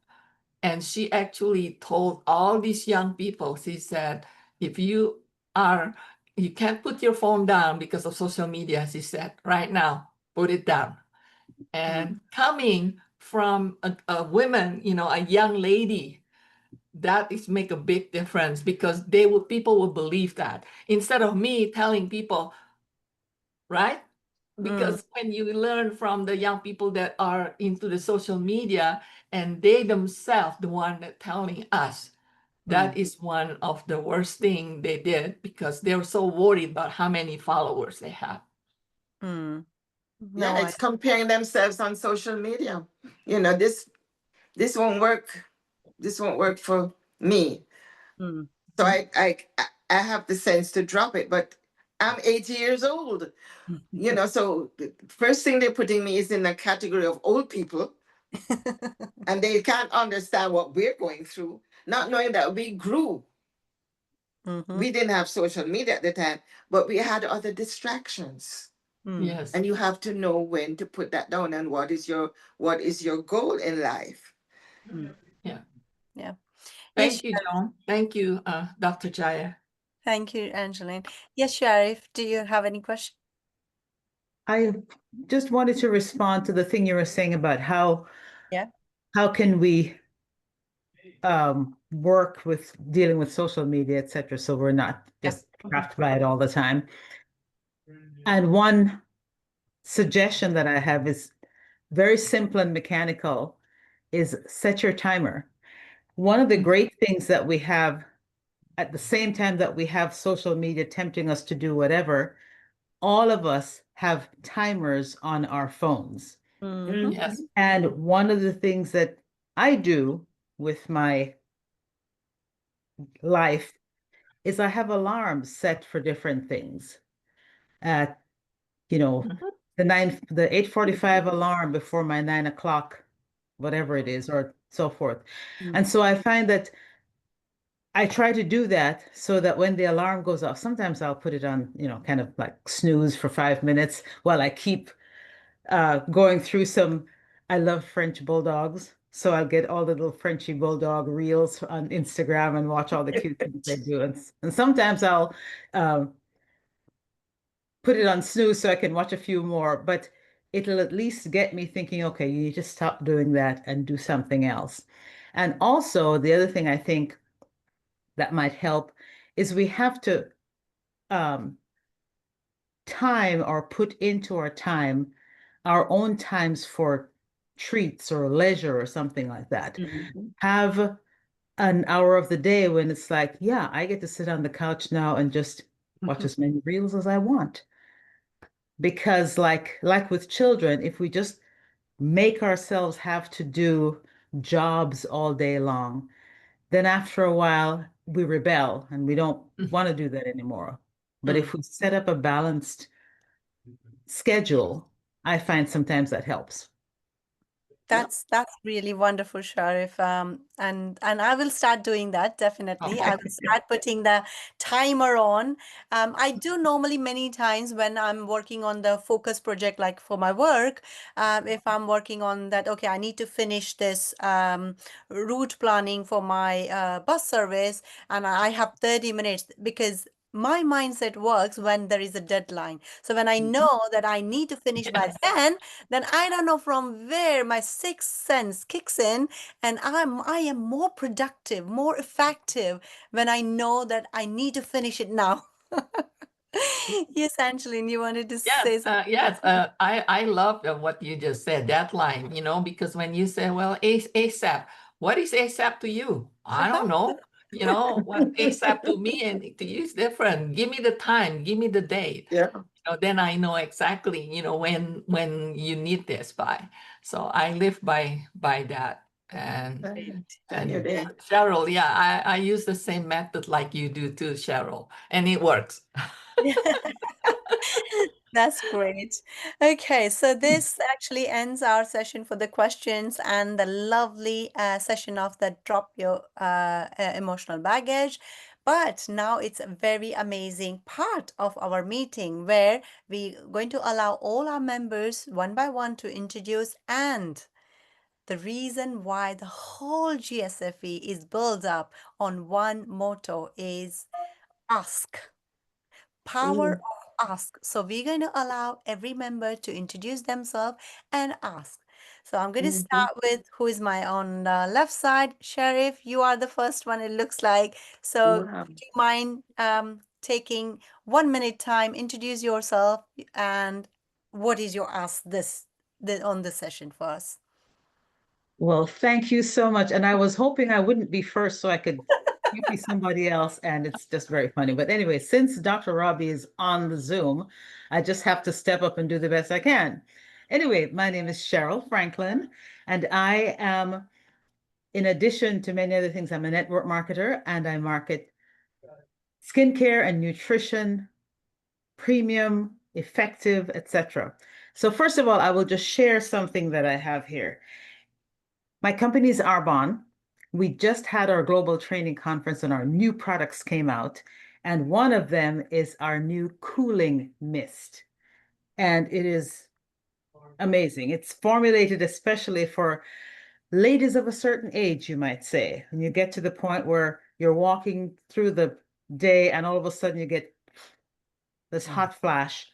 And she actually told all these young people, she said, if you can't put your phone down because of social media, she said, right now, put it down. Mm. And coming from a woman, a young lady, that is make a big difference because people will believe that instead of me telling people, right? Mm. Because when you learn from the young people that are into the social media and they themselves the one that telling us, Mm. that is one of the worst thing they did because they're so worried about how many followers they have. Mm. Yeah, No, I. it's comparing themselves on social media. This won't work. This won't work for me. Mm. So I have the sense to drop it, but I'm 80 years old. So the first thing they're putting me is in the category of old people, and they can't understand what we're going through, not knowing that we grew. Mm-hmm. We didn't have social media at the time, but we had other distractions. Mm. Yes. And you have to know when to put that down and what is your goal in life. Mm. Yeah. Yeah. Yes, Thank you, John. Thank you, Dr. Jaya. thank you, Angeline. Yes, Sharif, do you have any question? I just wanted to respond to the thing you were saying about how Yeah. can we work with dealing with social media, et cetera, so we're not just trapped by it all the time. And one suggestion that I have is very simple and mechanical, is set your timer. One of the great things that we have at the same time that we have social media tempting us to do whatever, all of us have timers on our phones. Mm-hmm. Yes. And one of the things that I do with my life is I have alarms set for different things. At, you know, the 8:45 alarm before my 9 o'clock, whatever it is, or so forth. And so I find that I try to do that so that when the alarm goes off, sometimes I'll put it on, kind of like snooze for 5 minutes while I keep going through some. I love French bulldogs. So I'll get all the little Frenchy bulldog reels on Instagram and watch all the cute things they do. And sometimes I'll put it on snooze so I can watch a few more, but it'll at least get me thinking, okay, you need to stop doing that and do something else. And also, the other thing I think that might help is we have to time or put into our time our own times for treats or leisure or something like that. Have an hour of the day when it's like, yeah, I get to sit on the couch now and just watch as many reels as I want. Because like with children, if we just make ourselves have to do jobs all day long, then after a while we rebel and we don't want to do that anymore. But if we set up a balanced schedule, I find sometimes that helps. That's really wonderful, Sharif. And I will start doing that definitely. I Okay. will start putting the timer on. I do normally many times when I'm working on the focus project, like for my work, if I'm working on that, okay, I need to finish this route planning for my bus service, and I have 30 minutes because my mindset works when there is a deadline. So when I know that I need to finish by then I don't know from where my sixth sense kicks in, and I am more productive, more effective when I know that I need to finish it now. Yes, Angeline, you wanted to Yes, say something? yes. I love what you just said, that line, because when you say, well, ASAP, what is ASAP to you? I don't know. What ASAP to me and to you is different. Give me the time, give me the date. Yeah. Then I know exactly, when you need this by. So I live by that. And You're there. Cheryl, yeah, I use the same method like you do too, Cheryl, and it works. That's great. Okay, so this actually ends our session for the questions and the lovely session of the drop your emotional baggage. But now it's a very amazing part of our meeting where we're going to allow all our members one by one to introduce, and the reason why the whole GSFE is built up on one motto is ask. Power of ask. So we're going to allow every member to introduce themselves and ask. So I'm going to start with who is my on the left side. Sheriff, you are the first one, it looks like. So Wow. do you mind taking 1 minute time, introduce yourself, and what is your ask on this session for us? Well, thank you so much. And I was hoping I wouldn't be first so I could copy somebody else. And it's just very funny. But anyway, since Dr. Robbie is on the Zoom, I just have to step up and do the best I can. Anyway, my name is Cheryl Franklin, and I am, in addition to many other things, I'm a network marketer and I market skincare and nutrition, premium, effective, etc. So first of all, I will just share something that I have here. My company is Arbonne. We just had our global training conference and our new products came out. And one of them is our new cooling mist. And it is amazing. It's formulated especially for ladies of a certain age, you might say. When you get to the point where you're walking through the day and all of a sudden you get this hot flash,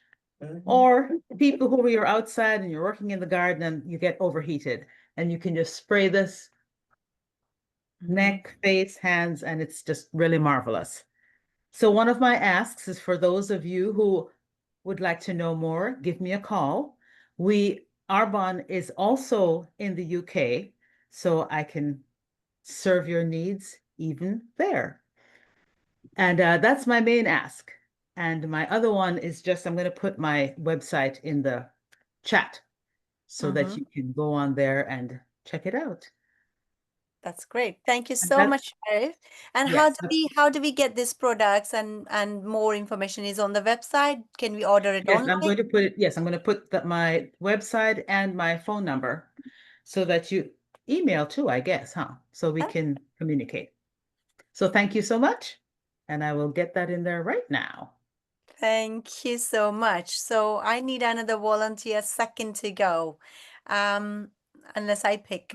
or people who are outside and you're working in the garden and you get overheated, and you can just spray this neck, face, hands, and it's just really marvelous. So one of my asks is for those of you who would like to know more, give me a call. Arbonne is also in the UK, so I can serve your needs even there. And that's my main ask. And my other one is just, I'm going to put my website in the chat so that you can go on there and check it out. That's great. Thank you And so that's, much, Sheriff. And yes, how do we get these products, and more information is on the website? Can we order it yes, online? I'm going to put it, yes, I'm going to put my website and my phone number so that you email too, I guess, huh? So we can communicate. So thank you so much. And I will get that in there right now. Thank you so much. So I need another volunteer second to go, unless I pick.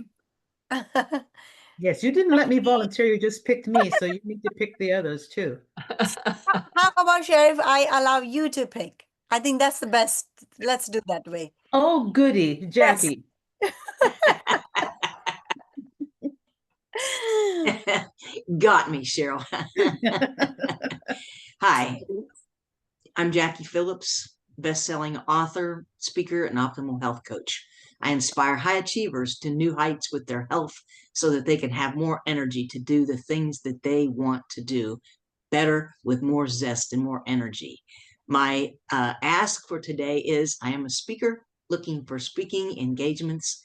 Yes, you didn't let me volunteer, you just picked me, so you need to pick the others too. How about, Sheriff, I allow you to pick? I think that's the best. Let's do that way. Oh, goody, Yes. Jackie. Got me, Cheryl. Hi, I'm Jackie Phillips, best-selling author, speaker, and optimal health coach. I inspire high achievers to new heights with their health so that they can have more energy to do the things that they want to do better with more zest and more energy. My ask for today is I am a speaker looking for speaking engagements.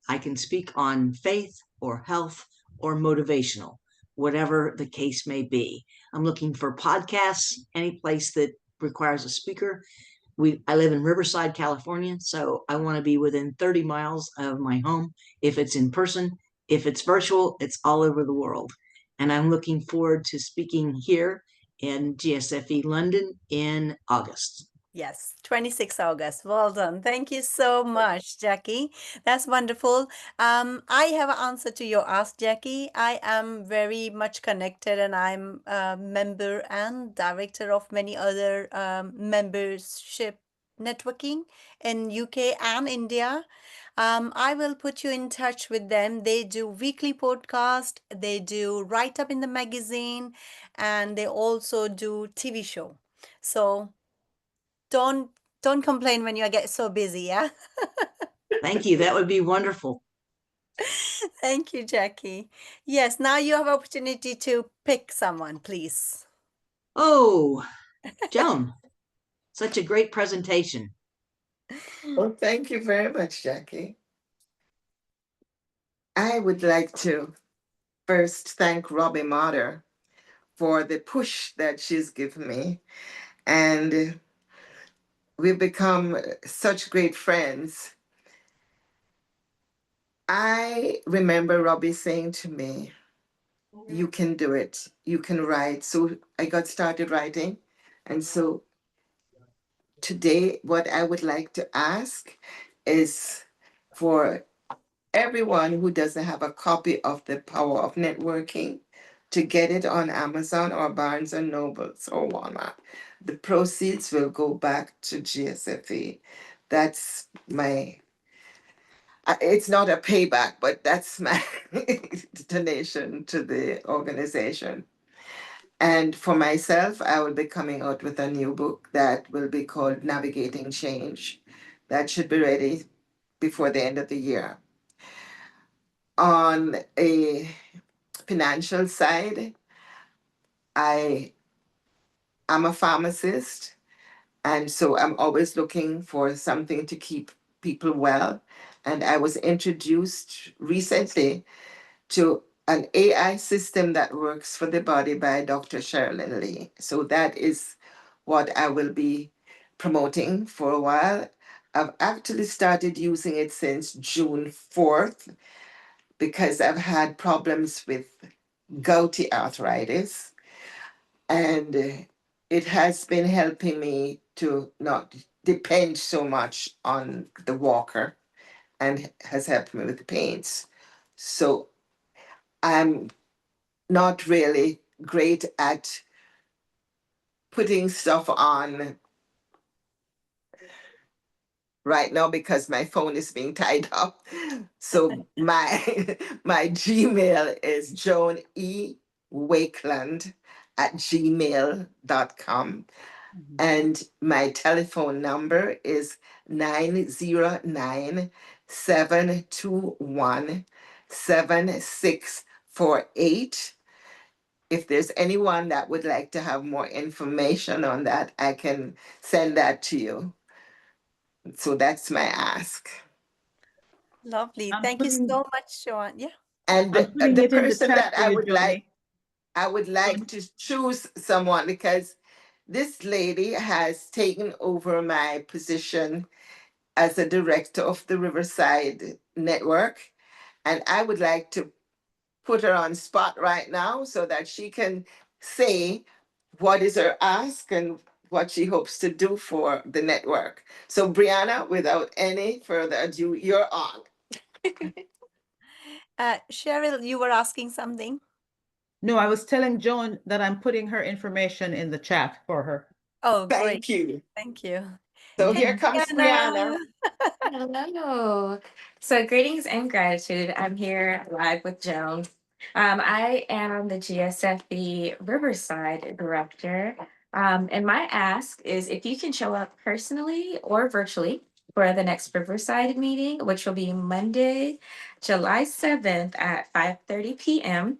I can speak on faith or health or motivational, whatever the case may be. I'm looking for podcasts, any place that requires a speaker. I live in Riverside, California, so I want to be within 30 miles of my home. If it's in person, if it's virtual, it's all over the world. And I'm looking forward to speaking here in GSFE London in August. Yes, 26 August. Well done. Thank you so much, Jackie. That's wonderful. I have an answer to your ask, Jackie. I am very much connected, and I'm a member and director of many other membership networking in UK and India. I will put you in touch with them. They do weekly podcast, they do write up in the magazine, and they also do TV show. So don't don't complain when you get so busy, yeah? Thank you. That would be wonderful. Thank you, Jackie. Yes, now you have opportunity to pick someone, please. Oh, Joan, such a great presentation. Well, thank you very much, Jackie. I would like to first thank Robbie Motter for the push that she's given me. And we've become such great friends. I remember Robbie saying to me, you can do it, you can write. So I got started writing. And so today, what I would like to ask is for everyone who doesn't have a copy of The Power of Networking to get it on Amazon or Barnes and Nobles or Walmart. The proceeds will go back to GSFA. That's my, it's not a payback, but that's my donation to the organization. And for myself, I will be coming out with a new book that will be called Navigating Change. That should be ready before the end of the year. On a financial side, I am a pharmacist, and so I'm always looking for something to keep people well. And I was introduced recently to an AI system that works for the body by Dr. Sherilyn Lee. So that is what I will be promoting for a while. I've actually started using it since June 4th because I've had problems with gouty arthritis. And it has been helping me to not depend so much on the walker and has helped me with the pains. So I'm not really great at putting stuff on right now because my phone is being tied up. So my my Gmail is Joan E Wakeland at gmail.com. And my telephone number is 909-721-7648. If there's anyone that would like to have more information on that, I can send that to you. So that's my ask. Lovely. I'm Thank you putting so much, Joanne. Yeah. And I'm putting the it in the person chat that for you, Joni. I would like to choose someone because this lady has taken over my position as a director of the Riverside Network. And I would like to put her on spot right now so that she can say what is her ask and what she hopes to do for the network. So, Brianna, without any further ado, you're on. Cheryl, you were asking something? No, I was telling Joan that I'm putting her information in the chat for her. Oh, great. Thank you. Thank you. So Hey, here comes Brianna. Brianna. Hello. So, greetings and gratitude. I'm here live with Joan. I am the GSFB Riverside Director. And my ask is if you can show up personally or virtually for the next Riverside meeting, which will be Monday, July 7th at 5:30 p.m.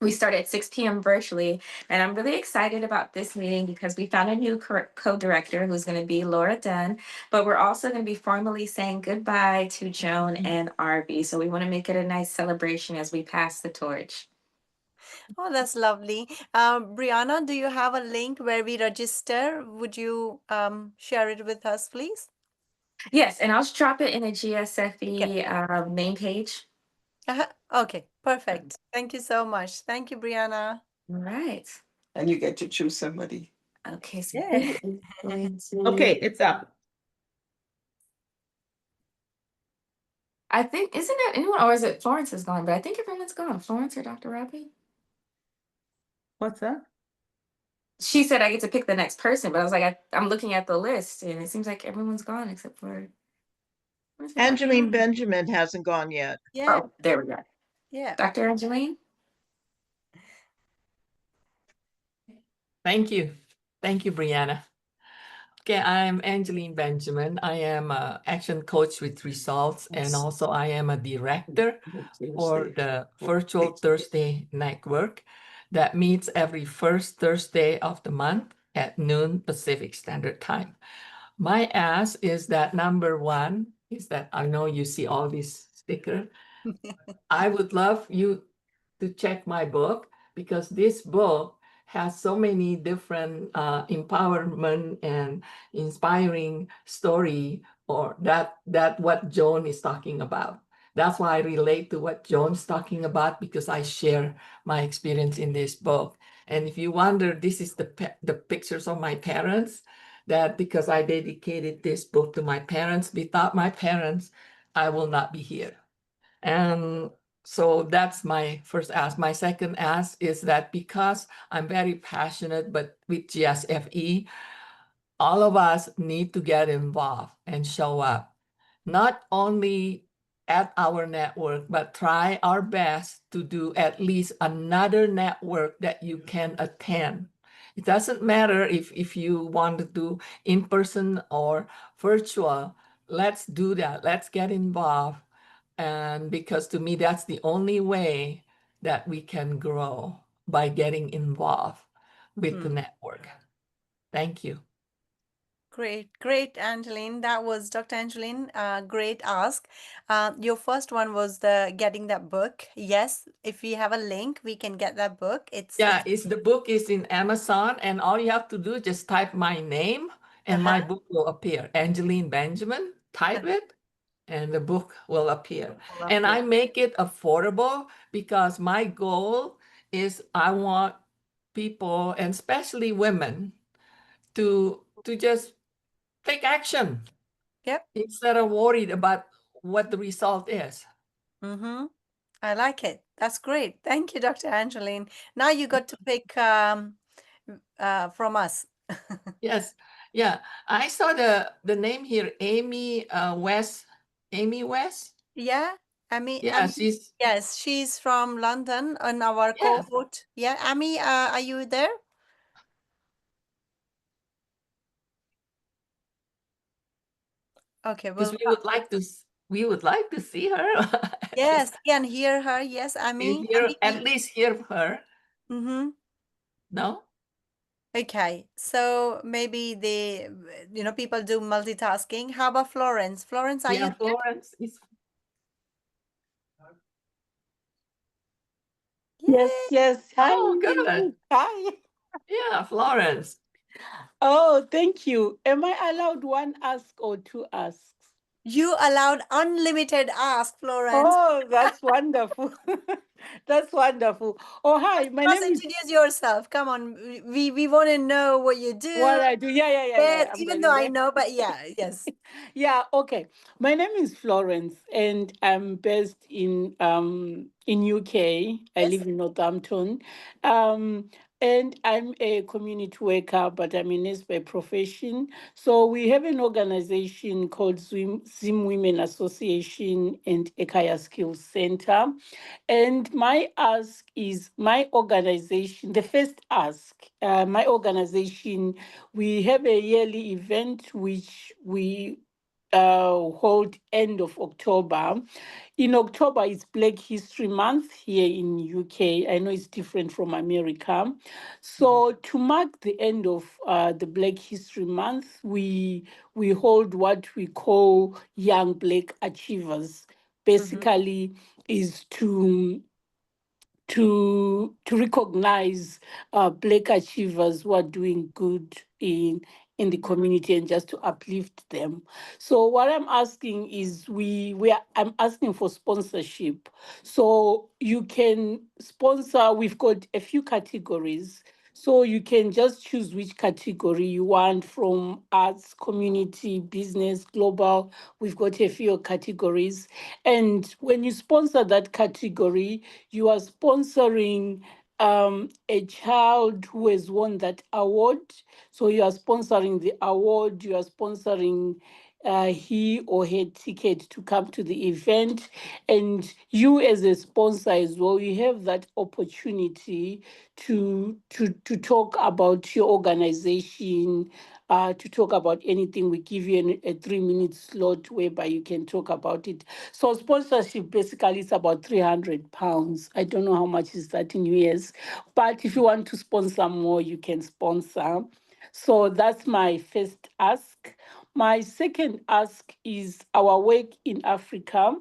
We start at 6 p.m. virtually, and I'm really excited about this meeting because we found a new co-director who's going to be Laura Dunn, but we're also going to be formally saying goodbye to Joan and Arby. So we want to make it a nice celebration as we pass the torch. Oh, that's lovely. Brianna, do you have a link where we register? Would you share it with us, please? Yes, and I'll drop it in a Okay. GSFE main page. Okay, perfect. Thank you so much. Thank you, Brianna. All right. And you get to choose somebody. Okay, so Yeah. who is going to... Okay, it's up. I think, isn't it anyone, or is it Florence is gone? But I think everyone's gone. Florence or Dr. Robbie? What's that? She said I get to pick the next person, but I was like, I'm looking at the list and it seems like everyone's gone except for Angeline Benjamin hasn't gone yet. Yeah. Oh, there we go. Yeah. Dr. Angeline? Thank you. Thank you, Brianna. Okay, I'm Angeline Benjamin. I am an action coach with results, and also I am a director for the Virtual Thursday Network that meets every first Thursday of the month at noon Pacific Standard Time. My ask is that number one is that I know you see all these stickers. I would love you to check my book because this book has so many different empowerment and inspiring story or that what Joan is talking about. That's why I relate to what Joan's talking about because I share my experience in this book. And if you wonder, this is the pictures of my parents, that because I dedicated this book to my parents, without my parents, I will not be here. And so that's my first ask. My second ask is that because I'm very passionate, but with GSFE, all of us need to get involved and show up, not only at our network, but try our best to do at least another network that you can attend. It doesn't matter if you want to do in person or virtual. Let's do that. Let's get involved. And because to me, that's the only way that we can grow by getting involved with the network. Thank you. Great, Angeline. That was Dr. Angeline. Great ask. Your first one was the getting that book. Yes, if we have a link, we can get that book. The book is in Amazon, and all you have to do is just type my name, and my book will appear. Angeline Benjamin. Type it, and the book will appear. And I make it affordable because my goal is I want people, and especially women, to just take action. Yep. Instead of worried about what the result is. Mm-hmm. I like it. That's great. Thank you, Dr. Angeline. Now you got to pick from us. Yes. Yeah. I saw the name here, Amy West. Amy West? Yeah. Amy, Yeah, yes, she's from London on our cohort. Yeah. Amy, are you there? Okay, because well, we would like to see her. yes, and hear her. Yes, Amy. At least hear her. Mm-hmm. No? Okay, so maybe people do multitasking. How about Florence? Florence, are you there? Florence is. Yes, yes. Hi. Oh, good. Hi. Yeah, Florence. Oh, thank you. Am I allowed one ask or two asks? You allowed unlimited ask, Florence. Oh, that's wonderful. That's wonderful. Oh, hi. My Just name is introduce yourself. Come on. We want to know what you do. what I do. Yeah. I'm Even though getting I there. know, but yeah, yes. Yeah, okay. My name is Florence and I'm based in UK. I Yes. live in Northampton. Um and I'm a community worker, but I'm a nurse by profession. So we have an organization called Zim Women Association and Ekaya Skills Center. And my ask is my organization, the first ask, my organization, we have a yearly event which we hold end of October. In October, it's Black History Month here in UK. I know it's different from America. So to mark the end of the Black History Month, we hold what we call Young Black Achievers. Basically, is to recognize Black achievers who are doing good in the community and just to uplift them. So what I'm asking is I'm asking for sponsorship. So you can sponsor, we've got a few categories. So you can just choose which category you want, from arts, community, business, global. We've got a few categories. And when you sponsor that category, you are sponsoring a child who has won that award. So you are sponsoring the award, you are sponsoring he or her ticket to come to the event. And you as a sponsor as well, you have that opportunity to talk about your organization, to talk about anything. We give you a 3-minute slot whereby you can talk about it. So sponsorship basically is about £300. I don't know how much is that in US, but if you want to sponsor more, you can sponsor. So that's my first ask. My second ask is our work in Africa.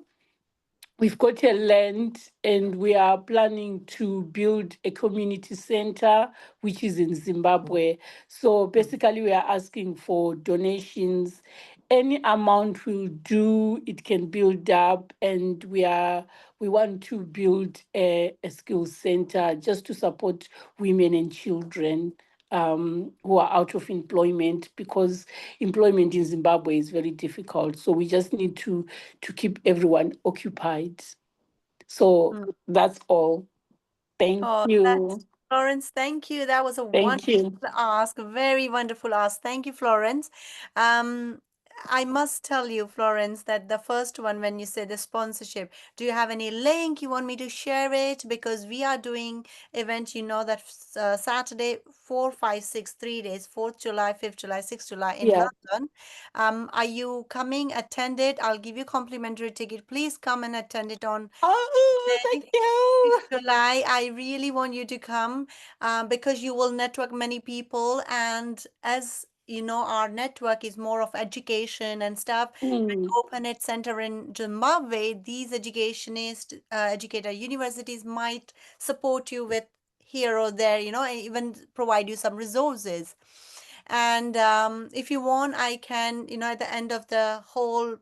We've got a land and we are planning to build a community center, which is in Zimbabwe. So basically, we are asking for donations. Any amount will do, it can build up, and we want to build a skills center just to support women and children who are out of employment, because employment in Zimbabwe is very difficult. So we just need to keep everyone occupied. So that's all. Thank Oh, you. that's Florence. Thank you. That was a Thank wonderful you. ask, very wonderful ask. Thank you, Florence. Um, I must tell you, Florence, that the first one, when you said the sponsorship, do you have any link you want me to share it? Because we are doing event, that Saturday, 4, 5, 6, 3 days, 4th July, 5th July, 6th July in Yeah. London. Are you coming? Attend it. I'll give you complimentary ticket. Please come and attend it on Oh, thank you. July. I really want you to come because you will network many people. And as you know, our network is more of education and stuff. Open Ed Center in Zimbabwe, these educator universities might support you with here or there, and even provide you some resources. And if you want, I can, at the end of the whole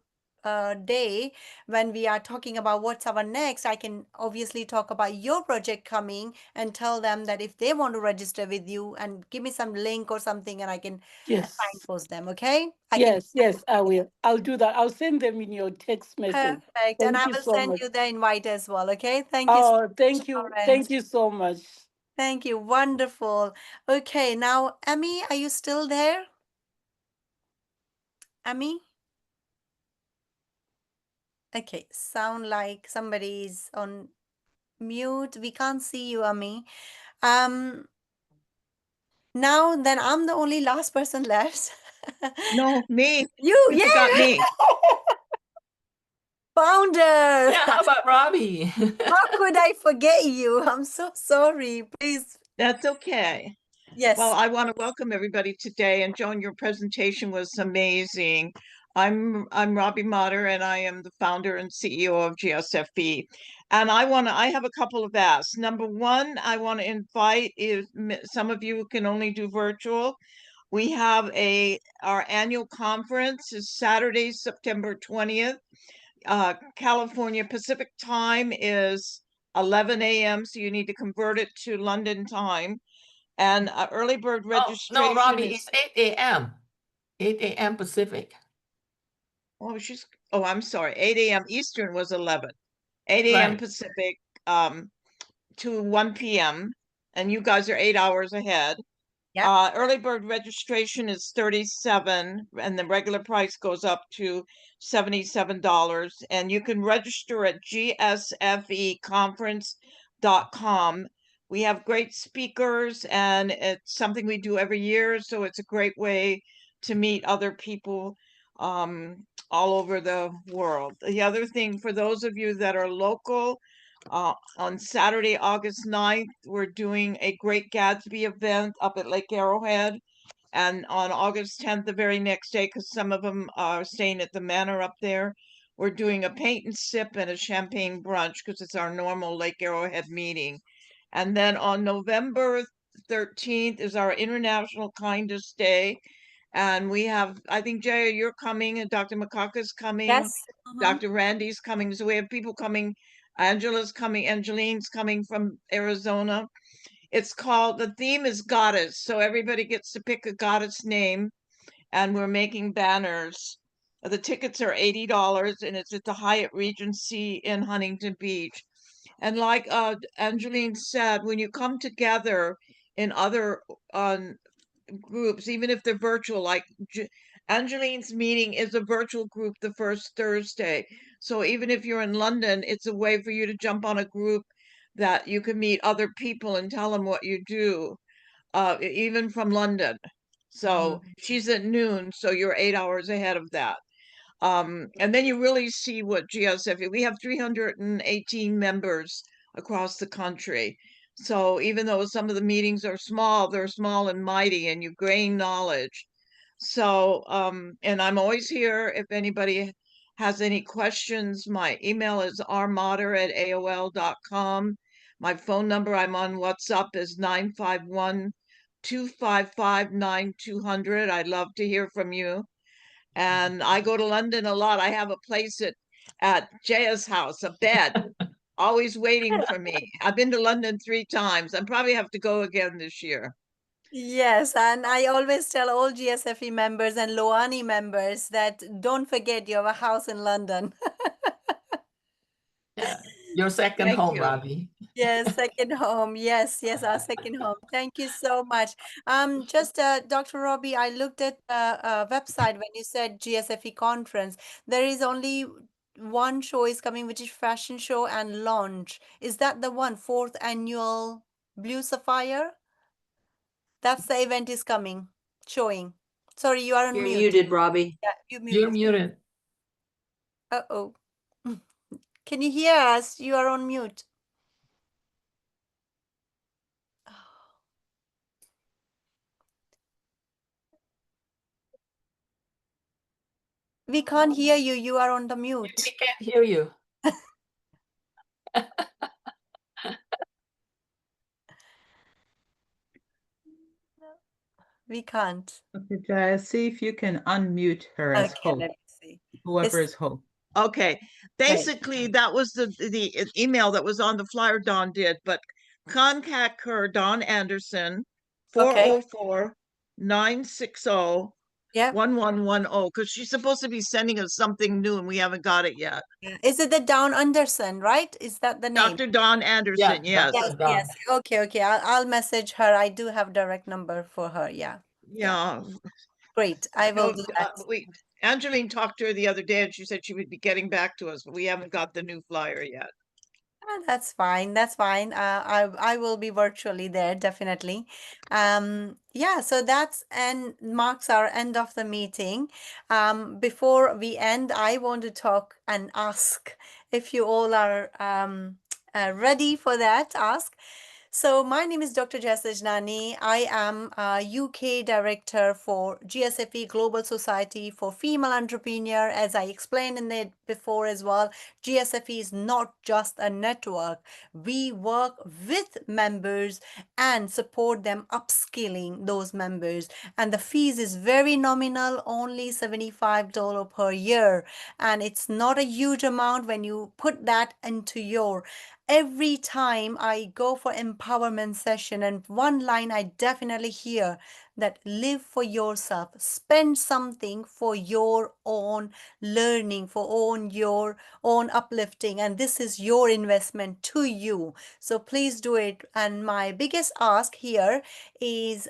day, when we are talking about what's our next, I can obviously talk about your project coming and tell them that if they want to register with you, and give me some link or something, and I can Yes. signpost them. Okay, I can. Yes, I will. I'll do that. I'll send them in your text message. Perfect. And Thank I you will so send much. you the invite as well. Okay, thank you so Oh, much, thank you. Florence. Thank you so much. Thank you. Wonderful. Okay, now, Emmy, are you still there? Emmy? Okay, sound like somebody's on mute. We can't see you, Emmy. Now then, I'm the only last person left. No, me. You, You forgot yeah, me. founder. Yeah, how about Robbie? How could I forget you? I'm so sorry. Please. That's okay. Yes. Well, I want to welcome everybody today. And Joan, your presentation was amazing. I'm Robbie Motter, and I am the founder and CEO of GSFB. And I have a couple of asks. Number one, I want to invite, if some of you can only do virtual, we have our annual conference is Saturday, September 20th. California Pacific time is 11 a.m., so you need to convert it to London time. And early bird Oh, registration no, Robbie, is it's 8 a.m. 8 a.m. Pacific. I'm sorry, 8 a.m. Eastern was 11. 8 a.m. Right. Pacific to 1 p.m. And you guys are 8 hours ahead. Yeah. Early bird registration is $37, and the regular price goes up to $77. And you can register at gsfeconference.com. We have great speakers, and it's something we do every year, so it's a great way to meet other people all over the world. The other thing, for those of you that are local, on Saturday, August 9th, we're doing a Great Gatsby event up at Lake Arrowhead. And on August 10th, the very next day, because some of them are staying at the Manor up there, we're doing a paint and sip and a champagne brunch because it's our normal Lake Arrowhead meeting. And then on November 13th is our International Kindness Day. And we have, I think, Jaya, you're coming, and Dr. Makaka's coming. Yes. Dr. Randy's coming. So we have people coming. Angela's coming. Angeline's coming from Arizona. The theme is goddess. So everybody gets to pick a goddess name, and we're making banners. The tickets are $80, and it's at the Hyatt Regency in Huntington Beach. And like Angeline said, when you come together in other groups, even if they're virtual, like Angeline's meeting is a virtual group the first Thursday. So even if you're in London, it's a way for you to jump on a group that you can meet other people and tell them what you do, even from London. So she's at noon, so you're 8 hours ahead of that. And then you really see what GSF, we have 318 members across the country. So even though some of the meetings are small, they're small and mighty, and you gain knowledge. So, and I'm always here if anybody has any questions. My email is rmotter@aol.com. My phone number, I'm on WhatsApp, is 951-255-9200. I'd love to hear from you. And I go to London a lot. I have a place at Jaya's house, a bed, always waiting for me. I've been to London 3 times. I probably have to go again this year. Yes, and I always tell all GSFE members and Loani members that don't forget you have a house in London. Yeah. Your second Thank home, you. Robbie. Yes, second home. Yes, yes, our second home. Thank you so much. Just Dr. Robbie, I looked at the website when you said GSFE conference. There is only one show is coming, which is fashion show and launch. Is that the one, 4th annual Blue Sapphire? That's the event is coming, showing. Sorry, you are on You're mute. muted, Robbie. Yeah, you You're muted. muted. Uh-oh. Can you hear us? You are on mute. We can't hear you. You are on the We mute. can't hear you. We can't. Okay, Jaya, see if you can unmute her as Okay, host, let me see. whoever It's is host. Okay, basically that was the email that was on the flyer Dawn did, but contact her, Dawn Anderson, okay. 404-960-1110, Yeah. because she's supposed to be sending us something new and we haven't got it yet. Yeah. Is it the Dawn Anderson, right? Is that the name? Dr. Dawn Anderson, Yeah, yes. Yes, yes. Okay, okay. I'll message her. I do have direct number for her. Yeah. Yeah. Great. I will do that. Angeline talked to her the other day and she said she would be getting back to us, but we haven't got the new flyer yet. That's fine. That's fine. I will be virtually there, definitely. Yeah, so that's and marks our end of the meeting. Before we end, I want to talk and ask if you all are ready for that ask. So my name is Dr. Jasajnani. I am a UK Director for GSFE Global Society for Female Entrepreneur. As I explained in it before as well, GSFE is not just a network. We work with members and support them upskilling those members. And the fees is very nominal, only $75 per year. And it's not a huge amount when you put that into your every time I go for empowerment session, and one line I definitely hear that live for yourself, spend something for your own learning, for your own uplifting, and this is your investment to you. So please do it. And my biggest ask here is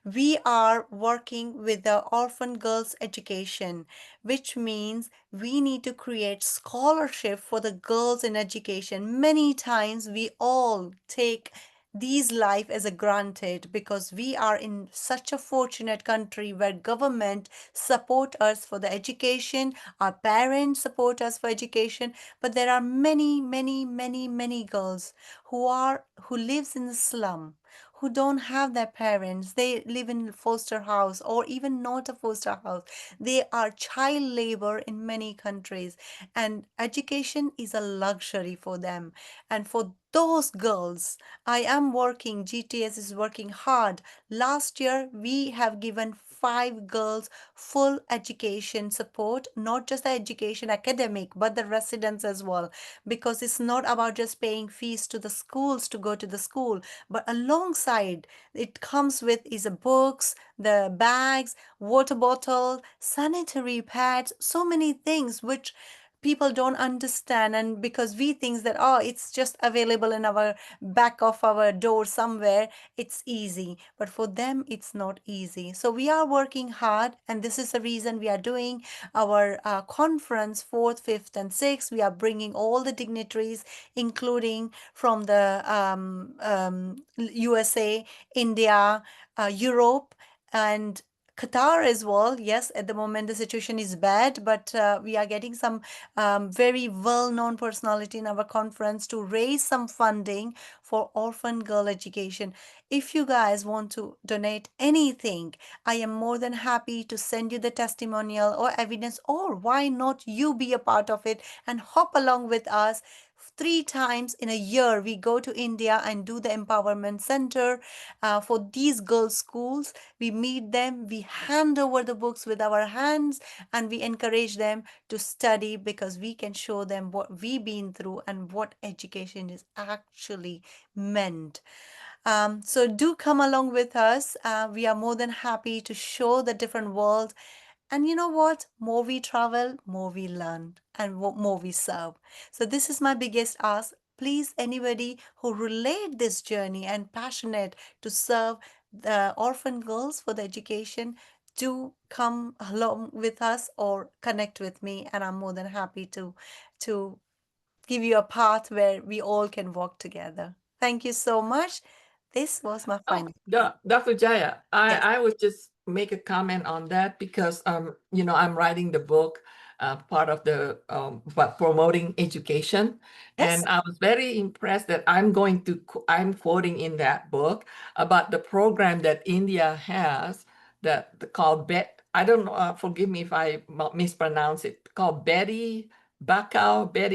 we are working with the orphan girls education, which means we need to create scholarship for the girls in education. Many times we all take these life as a granted because we are in such a fortunate country where government support us for the education, our parents support us for education, but there are many girls who lives in the slum, who don't have their parents. They live in foster house or even not a foster house. They are child labor in many countries, and education is a luxury for them. And for those girls, I am working, GTS is working hard. Last year, we have given 5 girls full education support, not just the education academic, but the residents as well, because it's not about just paying fees to the schools to go to the school, but alongside it comes with is the books, the bags, water bottle, sanitary pads, so many things which people don't understand. And because we think that, oh, it's just available in our back of our door somewhere, it's easy, but for them it's not easy. So we are working hard, and this is the reason we are doing our conference 4th, 5th and 6th. We are bringing all the dignitaries, including from the USA, India, Europe, and Qatar as well. Yes, at the moment the situation is bad, but we are getting some very well-known personality in our conference to raise some funding for orphan girl education. If you guys want to donate anything, I am more than happy to send you the testimonial or evidence, or why not you be a part of it and hop along with us. 3 times in a year, we go to India and do the empowerment center for these girls' schools. We meet them, we hand over the books with our hands, and we encourage them to study because we can show them what we've been through and what education is actually meant. So do come along with us. We are more than happy to show the different world. And you know what? More we travel, more we learn, and more we serve. So this is my biggest ask. Please, anybody who relate this journey and passionate to serve the orphan girls for the education, do come along with us or connect with me, and I'm more than happy to give you a path where we all can walk together. Thank you so much. This was my Oh, final. Dr. Jaya, Yes. I would just make a comment on that because I'm writing the book, part of the promoting education, Yes. and I was very impressed that I'm quoting in that book about the program that India has that called I don't know, forgive me if I mispronounce it, called Betty Bacau, Betty